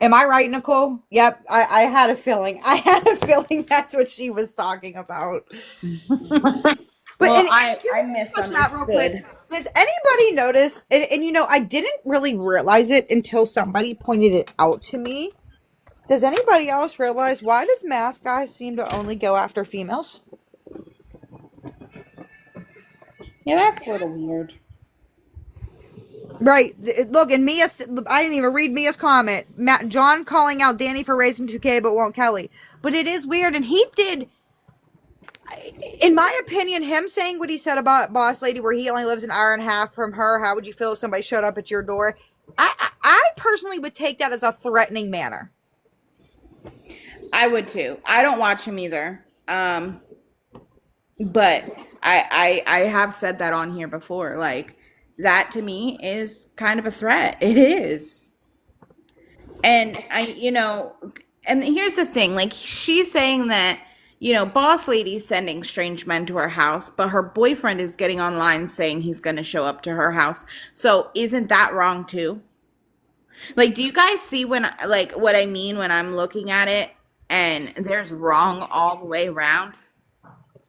Am I right, Nicole? Yep, I had a feeling. I had a feeling that's what she was talking about. But Well, and I touch that real quick. misunderstood. Does anybody notice? And I didn't really realize it until somebody pointed it out to me. Does anybody else realize why does Mask Guy seem to only go after females? Yeah, that's a little weird. Right. Look, and Mia, I didn't even read Mia's comment. John calling out Danny for raising 2K but won't Kelly. But it is weird, and he did, in my opinion, him saying what he said about Boss Lady, where he only lives an hour and a half from her. How would you feel if somebody showed up at your door? I personally would take that as a threatening manner. I would too. I don't watch him either. But I have said that on here before. Like, that to me is kind of a threat. It is. And and here's the thing, like, she's saying that, Boss Lady's sending strange men to her house, but her boyfriend is getting online saying he's going to show up to her house. So isn't that wrong too? Like, do you guys see what I mean when I'm looking at it and there's wrong all the way around?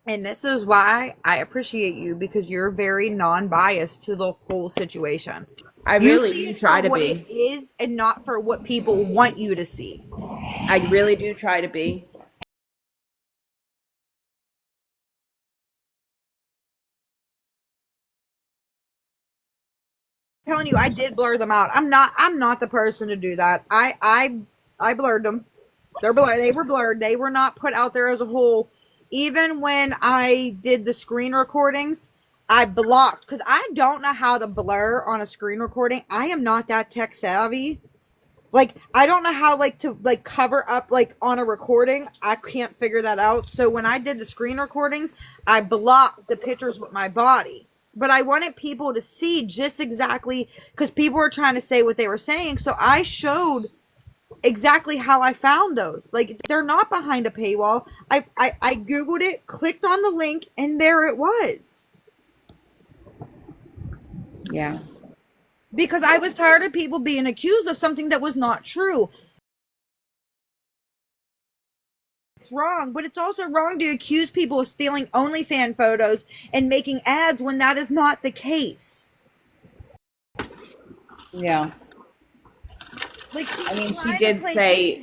And this is why I appreciate you, because you're very non-biased to the whole situation. I really do try to what be. It is, and not for what people want you to see. I really do try to be. I'm telling you, I did blur them out. I'm not the person to do that. I blurred them. They're blurred. They were blurred. They were not put out there as a whole. Even when I did the screen recordings, I blocked, because I don't know how to blur on a screen recording. I am not that tech savvy. Like, I don't know how, to cover up, on a recording. I can't figure that out. So when I did the screen recordings, I blocked the pictures with my body. But I wanted people to see just exactly, because people were trying to say what they were saying. So I showed exactly how I found those. Like, they're not behind a paywall. I Googled it, clicked on the link, and there it was. Yeah. Because I was tired of people being accused of something that was not true. It's wrong, but it's also wrong to accuse people of stealing OnlyFans photos and making ads when that is not the case. Yeah. Like, I mean,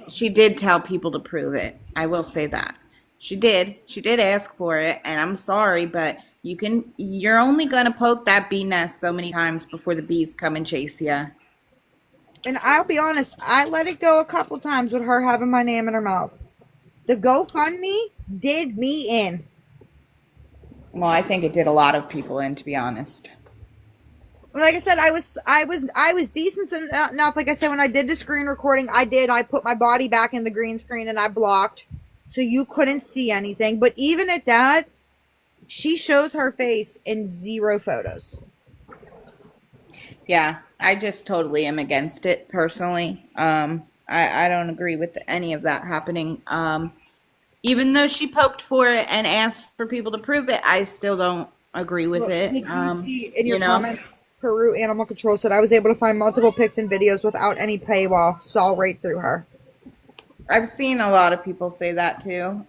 she did tell people to prove it. I will say that. She did ask for it, and I'm sorry, but you're only going to poke that bee nest so many times before the bees come and chase you. And I'll be honest, I let it go a couple times with her having my name in her mouth. The GoFundMe did me in. Well, I think it did a lot of people in, to be honest. Like I said, I was decent enough. Like I said, when I did the screen recording, I put my body back in the green screen and I blocked, so you couldn't see anything. But even at that, she shows her face in 0 photos. Yeah, I just totally am against it personally. I don't agree with any of that happening. Even though she poked for it and asked for people to prove it, I still don't agree with it. Did you see in your comments, Peru Animal Control said, I was able to find multiple pics and videos without any paywall. Saw right through her. I've seen a lot of people say that too.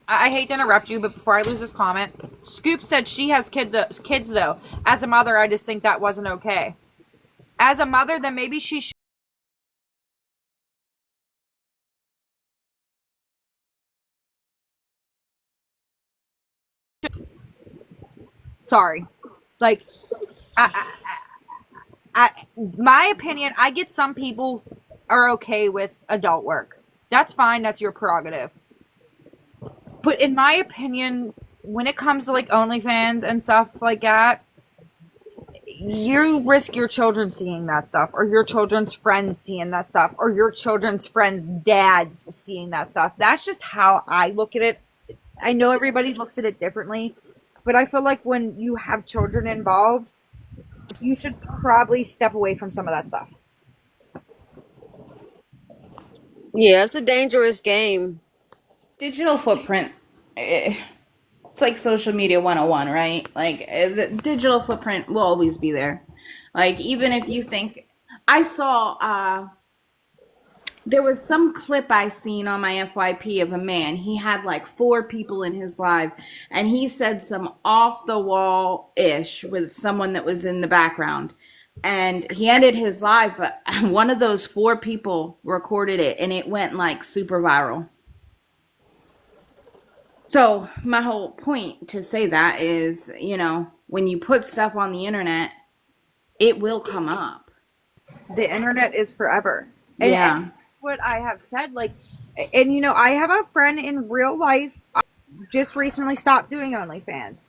I hate to interrupt you, but before I lose this comment, Scoop said she has kids though. As a mother, I just think that wasn't okay. As a mother, then maybe she should. Sorry. Like, my opinion, I get some people are okay with adult work. That's fine. That's your prerogative. But in my opinion, when it comes to like OnlyFans and stuff like that, you risk your children seeing that stuff, or your children's friends seeing that stuff, or your children's friends' dads seeing that stuff. That's just how I look at it. I know everybody looks at it differently, but I feel like when you have children involved, you should probably step away from some of that stuff. Yeah, it's a dangerous game. Digital footprint. It's like social media 101, right? Like the digital footprint will always be there. Like even if you think, I saw there was some clip I seen on my FYP of a man. He had like 4 people in his live, and he said some off the wall ish with someone that was in the background. And he ended his live, but one of those 4 people recorded it, and it went like super viral. So my whole point to say that is, you know, when you put stuff on the internet, it will come up. The internet is forever. And, Yeah. and that's what I have said. Like, and you know, I have a friend in real life just recently stopped doing OnlyFans.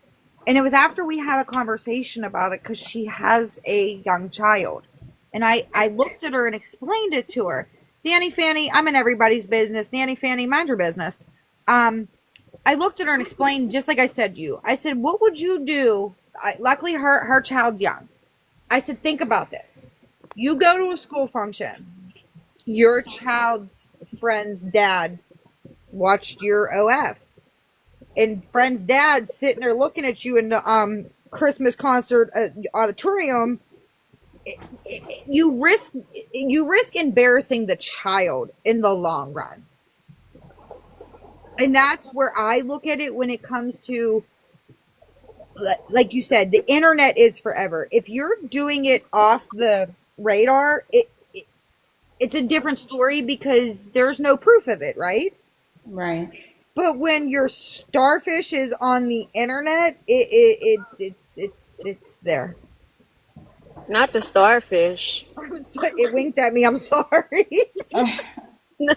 And it was after we had a conversation about it because she has a young child. And I looked at her and explained it to her. Danny Fanny, I'm in everybody's business. Danny Fanny, mind your business. I looked at her and explained, just like I said to you. I said, what would you do? Luckily, her child's young. I said, think about this. You go to a school function. Your child's friend's dad watched your OF. And friend's dad sitting there looking at you in the Christmas concert auditorium. You risk embarrassing the child in the long run. And that's where I look at it when it comes to, like you said, the internet is forever. If you're doing it off the radar, it's a different story because there's no proof of it, right? Right. But when your starfish is on the internet, it's there. Not the starfish. It winked at me. I'm sorry. No.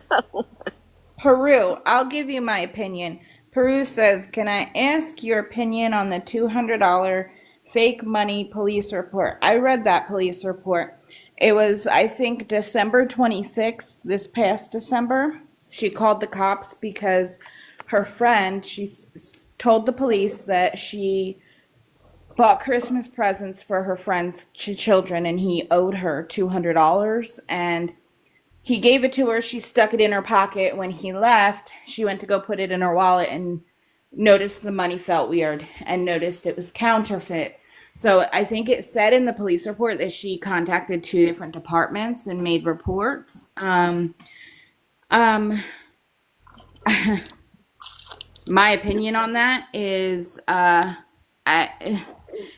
Peru, I'll give you my opinion. Peru says, can I ask your opinion on the $200 fake money police report? I read that police report. It was, I think, December 26th, this past December. She called the cops because her friend, she told the police that she bought Christmas presents for her friend's children and he owed her $200, and he gave it to her. She stuck it in her pocket. When he left, she went to go put it in her wallet and noticed the money felt weird and noticed it was counterfeit. So I think it said in the police report that she contacted 2 different departments and made reports. My opinion on that is,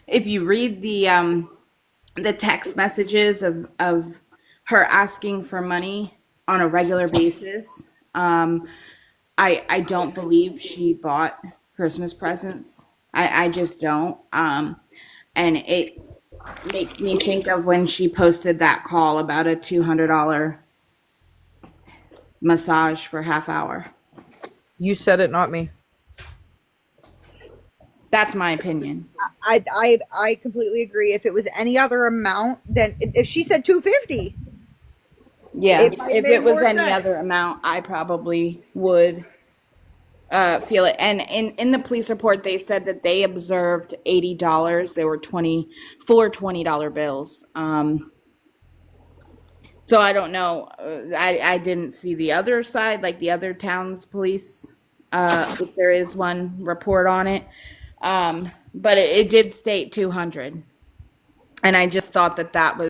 if you read the text messages of her asking for money on a regular basis, I don't believe she bought Christmas presents. I just don't. And it makes me think of when she posted that call about a $200 massage for half hour. You said it, not me. That's my opinion. I completely agree. If it was any other amount, then if she said $250, Yeah, if it was any sense. other amount, I probably would feel it. And in the police report, they said that they observed $80. There were 4 $20 bills. So I don't know. I didn't see the other side, like the other town's police, if there is one report on it. But it did state 200. And I just thought that was.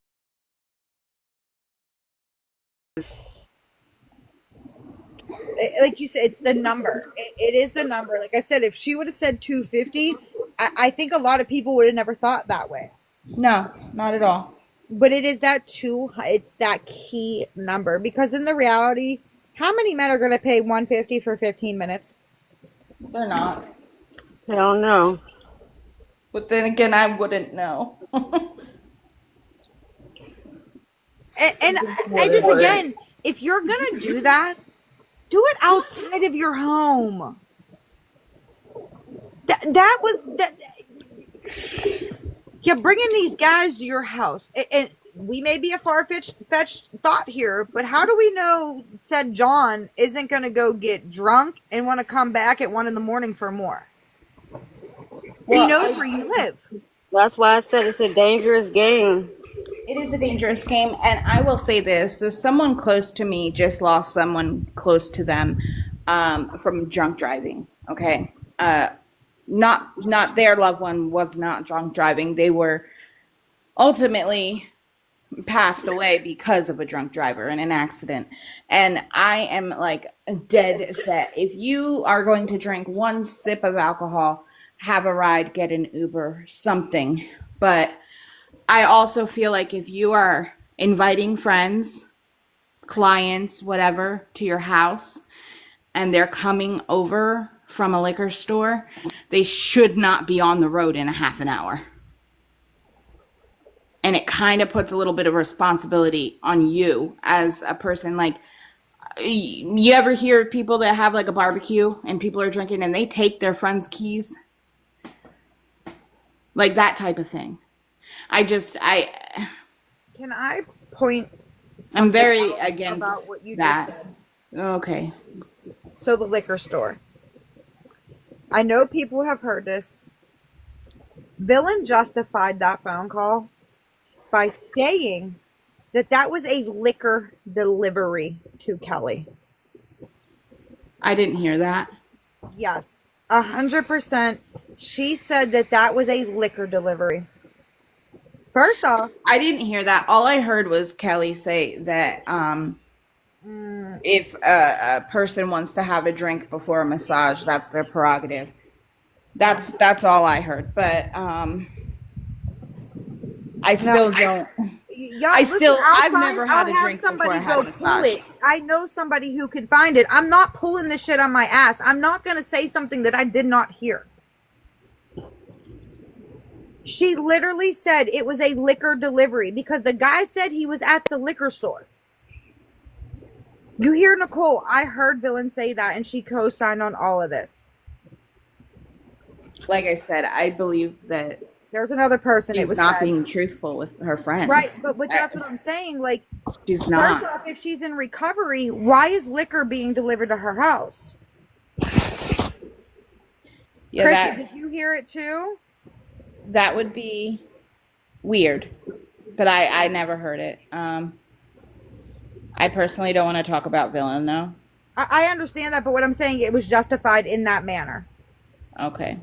like you said, it's the number. It is the number. Like I said, if she would have said 250, I think a lot of people would have never thought that way. No, not at all. But it is that it's that key number, because in the reality, how many men are going to pay 150 for 15 minutes? They're not. I don't know. But then again, I wouldn't know. And I just, again, if you're going to do that, do it outside of your home. That was that. You're bringing these guys to your house, and we may be a far-fetched thought here, but how do we know said John isn't going to go get drunk and want to come back at 1 a.m. for more? Well, he knows where you live. That's why I said it's a dangerous game. It is a dangerous game, and I will say this: if someone close to me just lost someone close to them from drunk driving, okay, not their loved one was not drunk driving; they were ultimately passed away because of a drunk driver in an accident. And I am like dead set: if you are going to drink one sip of alcohol, have a ride, get an Uber, something. But I also feel like if you are inviting friends, clients, whatever, to your house, and they're coming over from a liquor store, they should not be on the road in a half an hour. And it kind of puts a little bit of responsibility on you as a person. Like, you ever hear people that have like a barbecue and people are drinking and they take their friends' keys? Like that type of thing. Can I point I'm very against about what you that. just said? Okay. So the liquor store. I know people have heard this. Villain justified that phone call by saying that was a liquor delivery to Kelly. I didn't hear that. Yes, 100%. She said that was a liquor delivery. First off, I didn't hear that. All I heard was Kelly say that if a person wants to have a drink before a massage, that's their prerogative. That's all I heard. But I still don't. I've never had a drink before I had a massage. I know somebody who could find it. I'm not pulling this shit on my ass. I'm not going to say something that I did not hear. She literally said it was a liquor delivery because the guy said he was at the liquor store. You hear Nicole? I heard Villain say that, and she co-signed on all of this. Like I said, I believe that there's another person. She's not being truthful with her friends. Right, but that's what I'm saying. Like, she's not. First off, if she's in recovery, why is liquor being delivered to her house? Yeah, Chrissy, did you hear it too? That would be weird, but I never heard it. I personally don't want to talk about Villain, though. I understand that, but what I'm saying, it was justified in that manner. Okay.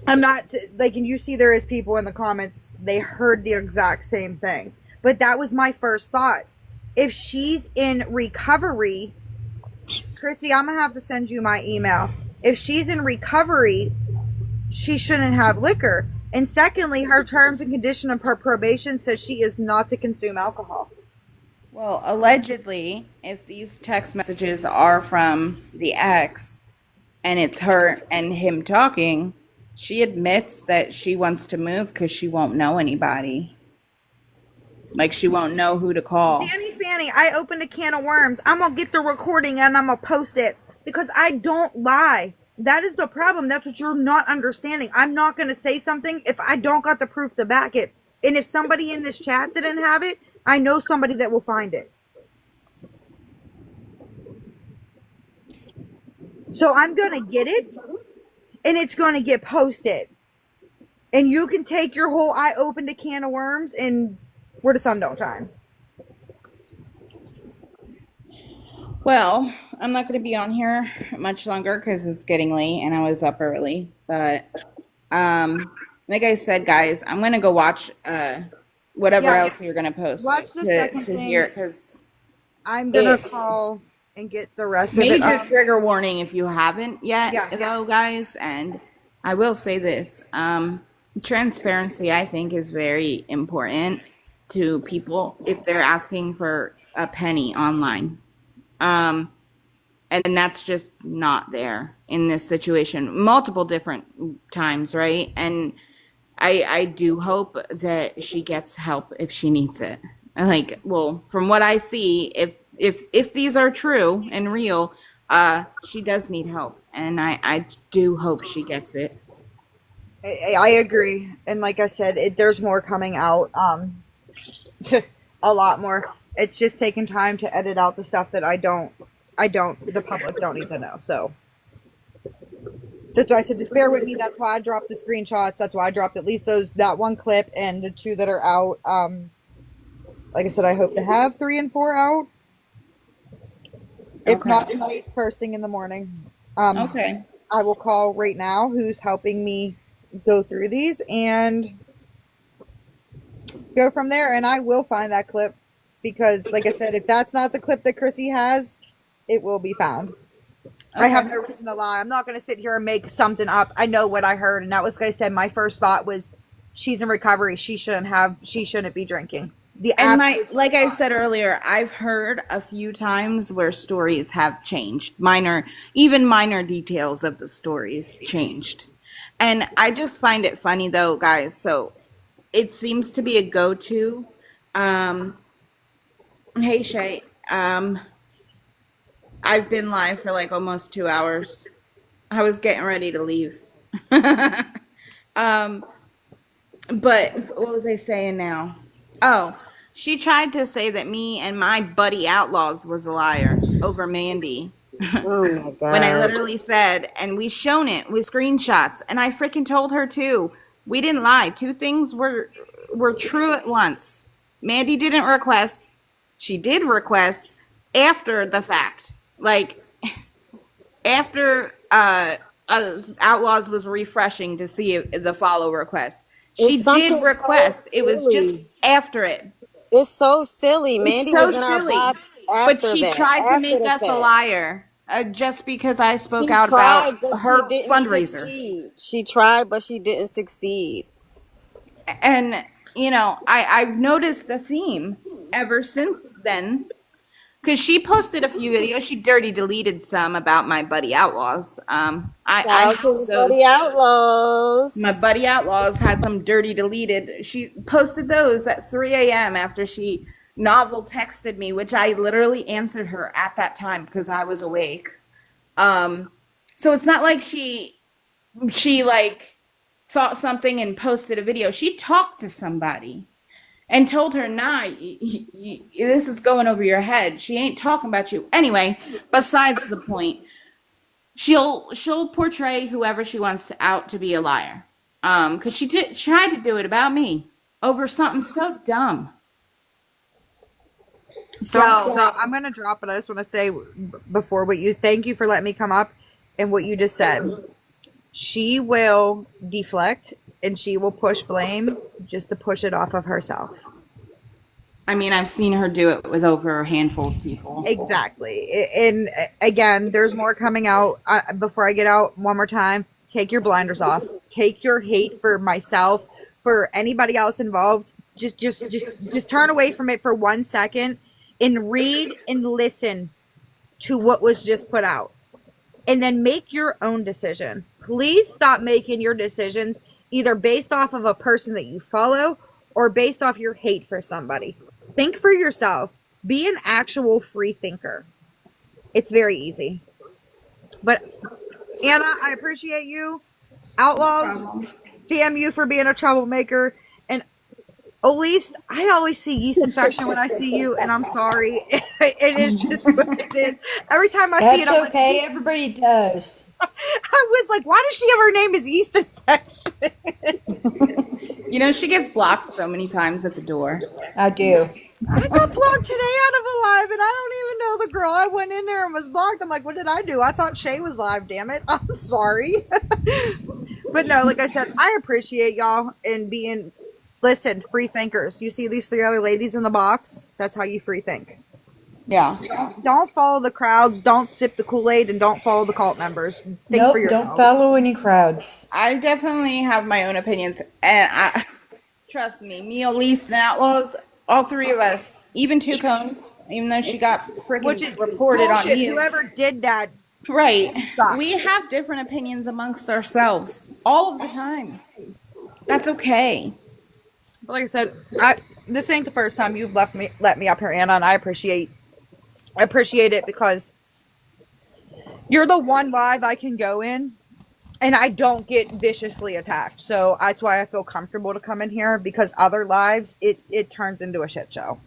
I'm not, like, and you see there is people in the comments, they heard the exact same thing. But that was my first thought. If she's in recovery, Chrissy, I'm going to have to send you my email. If she's in recovery, she shouldn't have liquor. And secondly, her terms and condition of her probation says she is not to consume alcohol. Well, allegedly, if these text messages are from the ex and it's her and him talking, she admits that she wants to move because she won't know anybody. Like, she won't know who to call. Danny Fanny, I opened a can of worms. I'm going to get the recording and I'm going to post it because I don't lie. That is the problem. That's what you're not understanding. I'm not going to say something if I don't got the proof to back it. And if somebody in this chat didn't have it, I know somebody that will find it. So I'm going to get it, and it's going to get posted. And you can take your whole I opened a can of worms and where the sun don't shine. Well, I'm not going to be on here much longer because it's getting late and I was up early. But like I said, guys, I'm going to go watch whatever else you're going to post. Watch the second thing. Hear it, 'cause I'm going to call and get the rest of Major it. trigger warning if you haven't yet, Yeah. though, guys. And I will say this: transparency, I think, is very important to people if they're asking for a penny online. And that's just not there in this situation. Multiple different times, right? And I do hope that she gets help if she needs it. Like, well, from what I see, if these are true and real, she does need help, and I do hope she gets it. I agree, and like I said, there's more coming out. A lot more. It's just taking time to edit out the stuff that the public don't need to know. So that's why I said just bear with me. That's why I dropped the screenshots. That's why I dropped at least that one clip and the 2 that are out. Like I said, I hope to have 3 and 4 out. If not tonight, first thing in the morning. Okay. I will call right now who's helping me go through these and go from there. And I will find that clip because, like I said, if that's not the clip that Chrissy has, it will be found. I have no reason to lie. I'm not going to sit here and make something up. I know what I heard, and that was, like I said, my first thought was she's in recovery. She shouldn't be drinking. Like I said earlier, I've heard a few times where stories have changed. Even minor details of the stories changed. And I just find it funny though, guys. So it seems to be a go-to. Hey Shay, I've been live for like almost 2 hours. I was getting ready to leave. But what was I saying now? Oh, she tried to say that me and my buddy Outlaws was a liar over Mandy. Oh my God. When I literally said, and we shown it with screenshots, and I freaking told her too. We didn't lie. 2 things were true at once. Mandy didn't request. She did request after the fact. Like, after Outlaws was refreshing to see the follow request. She did request. So it was just after it. It's so silly. Mandy was in our box but she tried to make us a liar just because I spoke out about her fundraiser. Succeed. She tried, but she didn't succeed. And, you know, I've noticed the theme ever since then. Because she posted a few videos. She dirty deleted some about my buddy Outlaws. Buddy Outlaws. My buddy Outlaws had some dirty deleted. She posted those at 3 a.m. after she novel texted me, which I literally answered her at that time because I was awake. So it's not like she like thought something and posted a video. She talked to somebody and told her, nah, this is going over your head. She ain't talking about you. Anyway, besides the point, she'll portray whoever she wants to out to be a liar. Because she tried to do it about me over something so dumb. So I'm going to drop it. I just want to say before thank you for letting me come up and what you just said. She will deflect and she will push blame just to push it off of herself. I mean, I've seen her do it with over a handful of people. Exactly. And again, there's more coming out. Before I get out, one more time, take your blinders off. Take your hate for myself, for anybody else involved. Just turn away from it for 1 second and read and listen to what was just put out. And then make your own decision. Please stop making your decisions either based off of a person that you follow or based off your hate for somebody. Think for yourself. Be an actual free thinker. It's very easy. But Anna, I appreciate you. Outlaws, damn you for being a troublemaker. And Elise, I always see yeast infection when I see you, and I'm sorry. It is just what it is. Every time I see it, I'm okay. Like, everybody does. I was like, why does she have her name as yeast infection? You know, she gets blocked so many times at the door. I do. I got blocked today out of a live, and I don't even know the girl. I went in there and was blocked. I'm like, what did I do? I thought Shay was live, damn it. I'm sorry. But no, like I said, I appreciate y'all and being, listen, free thinkers. You see these 3 other ladies in the box? That's how you free think. Yeah. Don't follow the crowds. Don't sip the Kool-Aid, and don't follow the cult members. Think for Nope, yourself. don't follow any crowds. I definitely have my own opinions, and trust me, Elise, and Outlaws, all three of us, even Two Cones, even though she got Which is freaking reported bullshit. on you. Whoever did that, Right. sucks. We have different opinions amongst ourselves all of the time. That's okay. But like I said, this ain't the first time you've let me up here, Anna, and I appreciate it because you're the one live I can go in and I don't get viciously attacked. So that's why I feel comfortable to come in here, because other lives it turns into a shit show.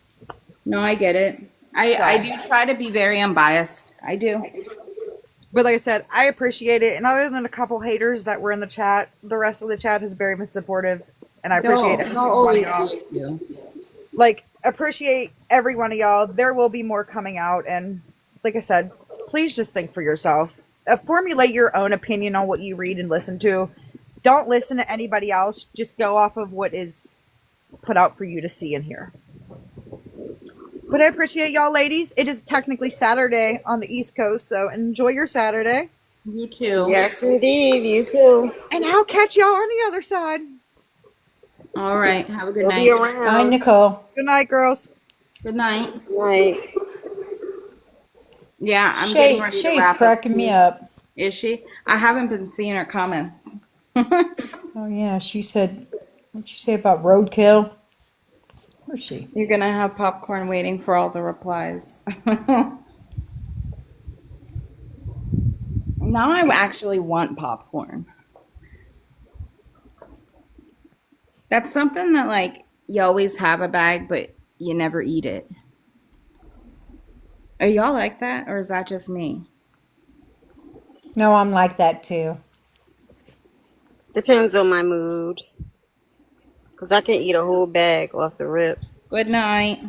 No, I get it. I do try to be very unbiased. I do. But like I said, I appreciate it. And other than a couple haters that were in the chat, the rest of the chat is very much supportive. And I appreciate every single one of y'all. Like, appreciate every one of y'all. There will be more coming out. And like I said, please just think for yourself. Formulate your own opinion on what you read and listen to. Don't listen to anybody else. Just go off of what is put out for you to see and hear. But I appreciate y'all, ladies. It is technically Saturday on the East Coast, so enjoy your Saturday. You too. Yes, indeed. You too. And I'll catch y'all on the other side. All right. Have a good We'll night. be around. Bye, Nicole. Good night, girls. Good night. Right. Yeah, I'm getting ready to Shay's wrap cracking up. me up. Is she? I haven't been seeing her comments. Oh, yeah, she said, what'd you say about roadkill? Where's she? You're going to have popcorn waiting for all the replies. Now I actually want popcorn. That's something that, like, you always have a bag, but you never eat it. Are y'all like that, or is that just me? No, I'm like that too. Depends on my mood. Because I can eat a whole bag off the rip. Good night.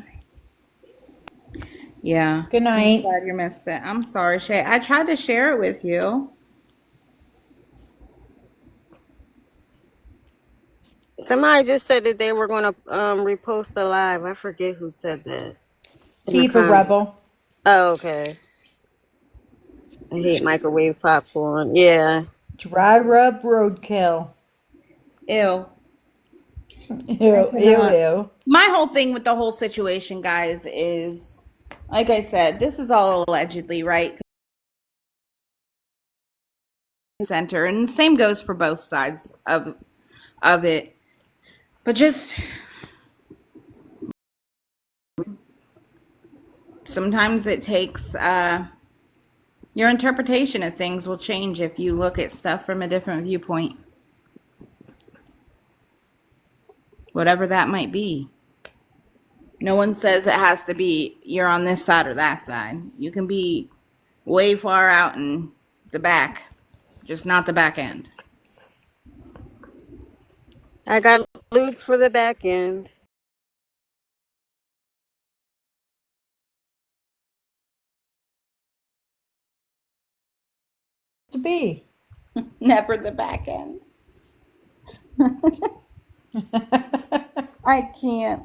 Yeah. Good I'm night. sad you missed it. I'm sorry, Shay. I tried to share it with you. Somebody just said that they were going to repost the live. I forget who said that. Diva Rebel. Oh, okay. I hate microwave popcorn. Yeah. Dry rub roadkill. Ew. Ew, ew, ew. My whole thing with the whole situation, guys, is, like I said, this is all allegedly, right? Center, and the same goes for both sides of it. But just sometimes it takes your interpretation of things will change if you look at stuff from a different viewpoint. Whatever that might be. No one says it has to be you're on this side or that side. You can be way far out in the back, just not the back end. I got loot for the back end. To be. Never the back end. I can't.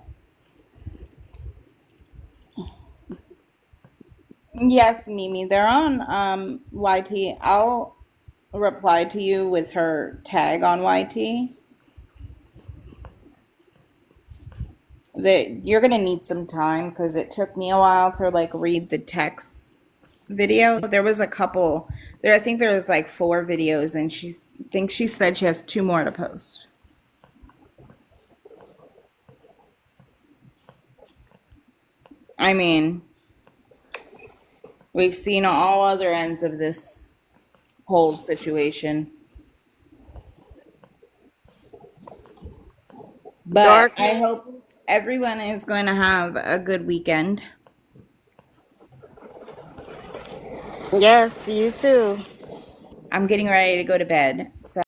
Yes, Mimi, they're on YT. I'll reply to you with her tag on YT. You're gonna need some time because it took me a while to like read the text video. There was a couple there. I think there was like 4 videos, and she said she has 2 more to post. I mean, we've seen all other ends of this whole situation. But I hope everyone is going to have a good weekend. Yes, you too. I'm getting ready to go to bed. So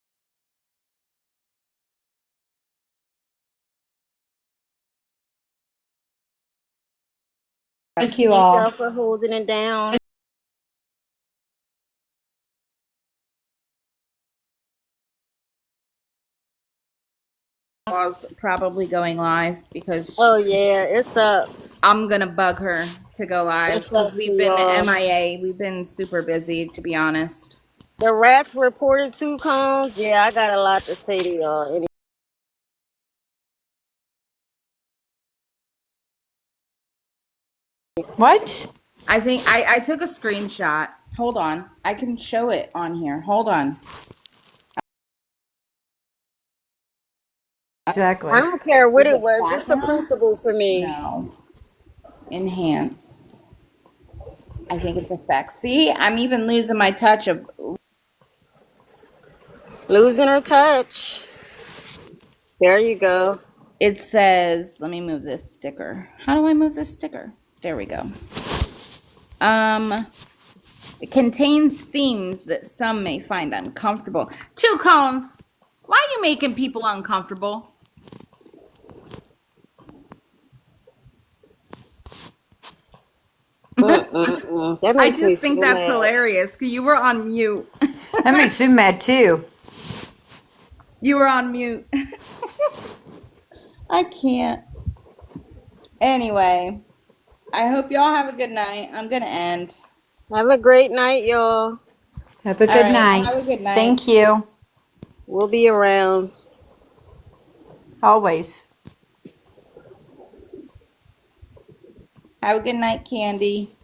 Thank you Thank all. y'all for holding it down. was probably going live because Oh yeah, it's up. I'm going to bug her to go live because we've been MIA. We've been super busy, to be honest. The rats reported 2 cones. Yeah, I got a lot to say to y'all. What? I think I took a screenshot. Hold on. I can show it on here. Hold on. Exactly. I don't care what Is it it was. It's the background? principle for me. No. Enhance. I think it's effects. See, I'm even losing my touch of. Losing her touch. There you go. It says, let me move this sticker. How do I move this sticker? There we go. It contains themes that some may find uncomfortable. 2 cones. Why are you making people uncomfortable? That I makes me just think so that's mad. hilarious. You were on mute. That makes me mad too. You were on mute. I can't. Anyway, I hope y'all have a good night. I'm going to end. Have a great night, y'all. Have a All good right, night. have a good night. Thank you. We'll be around. Always. Have a good night, Candy.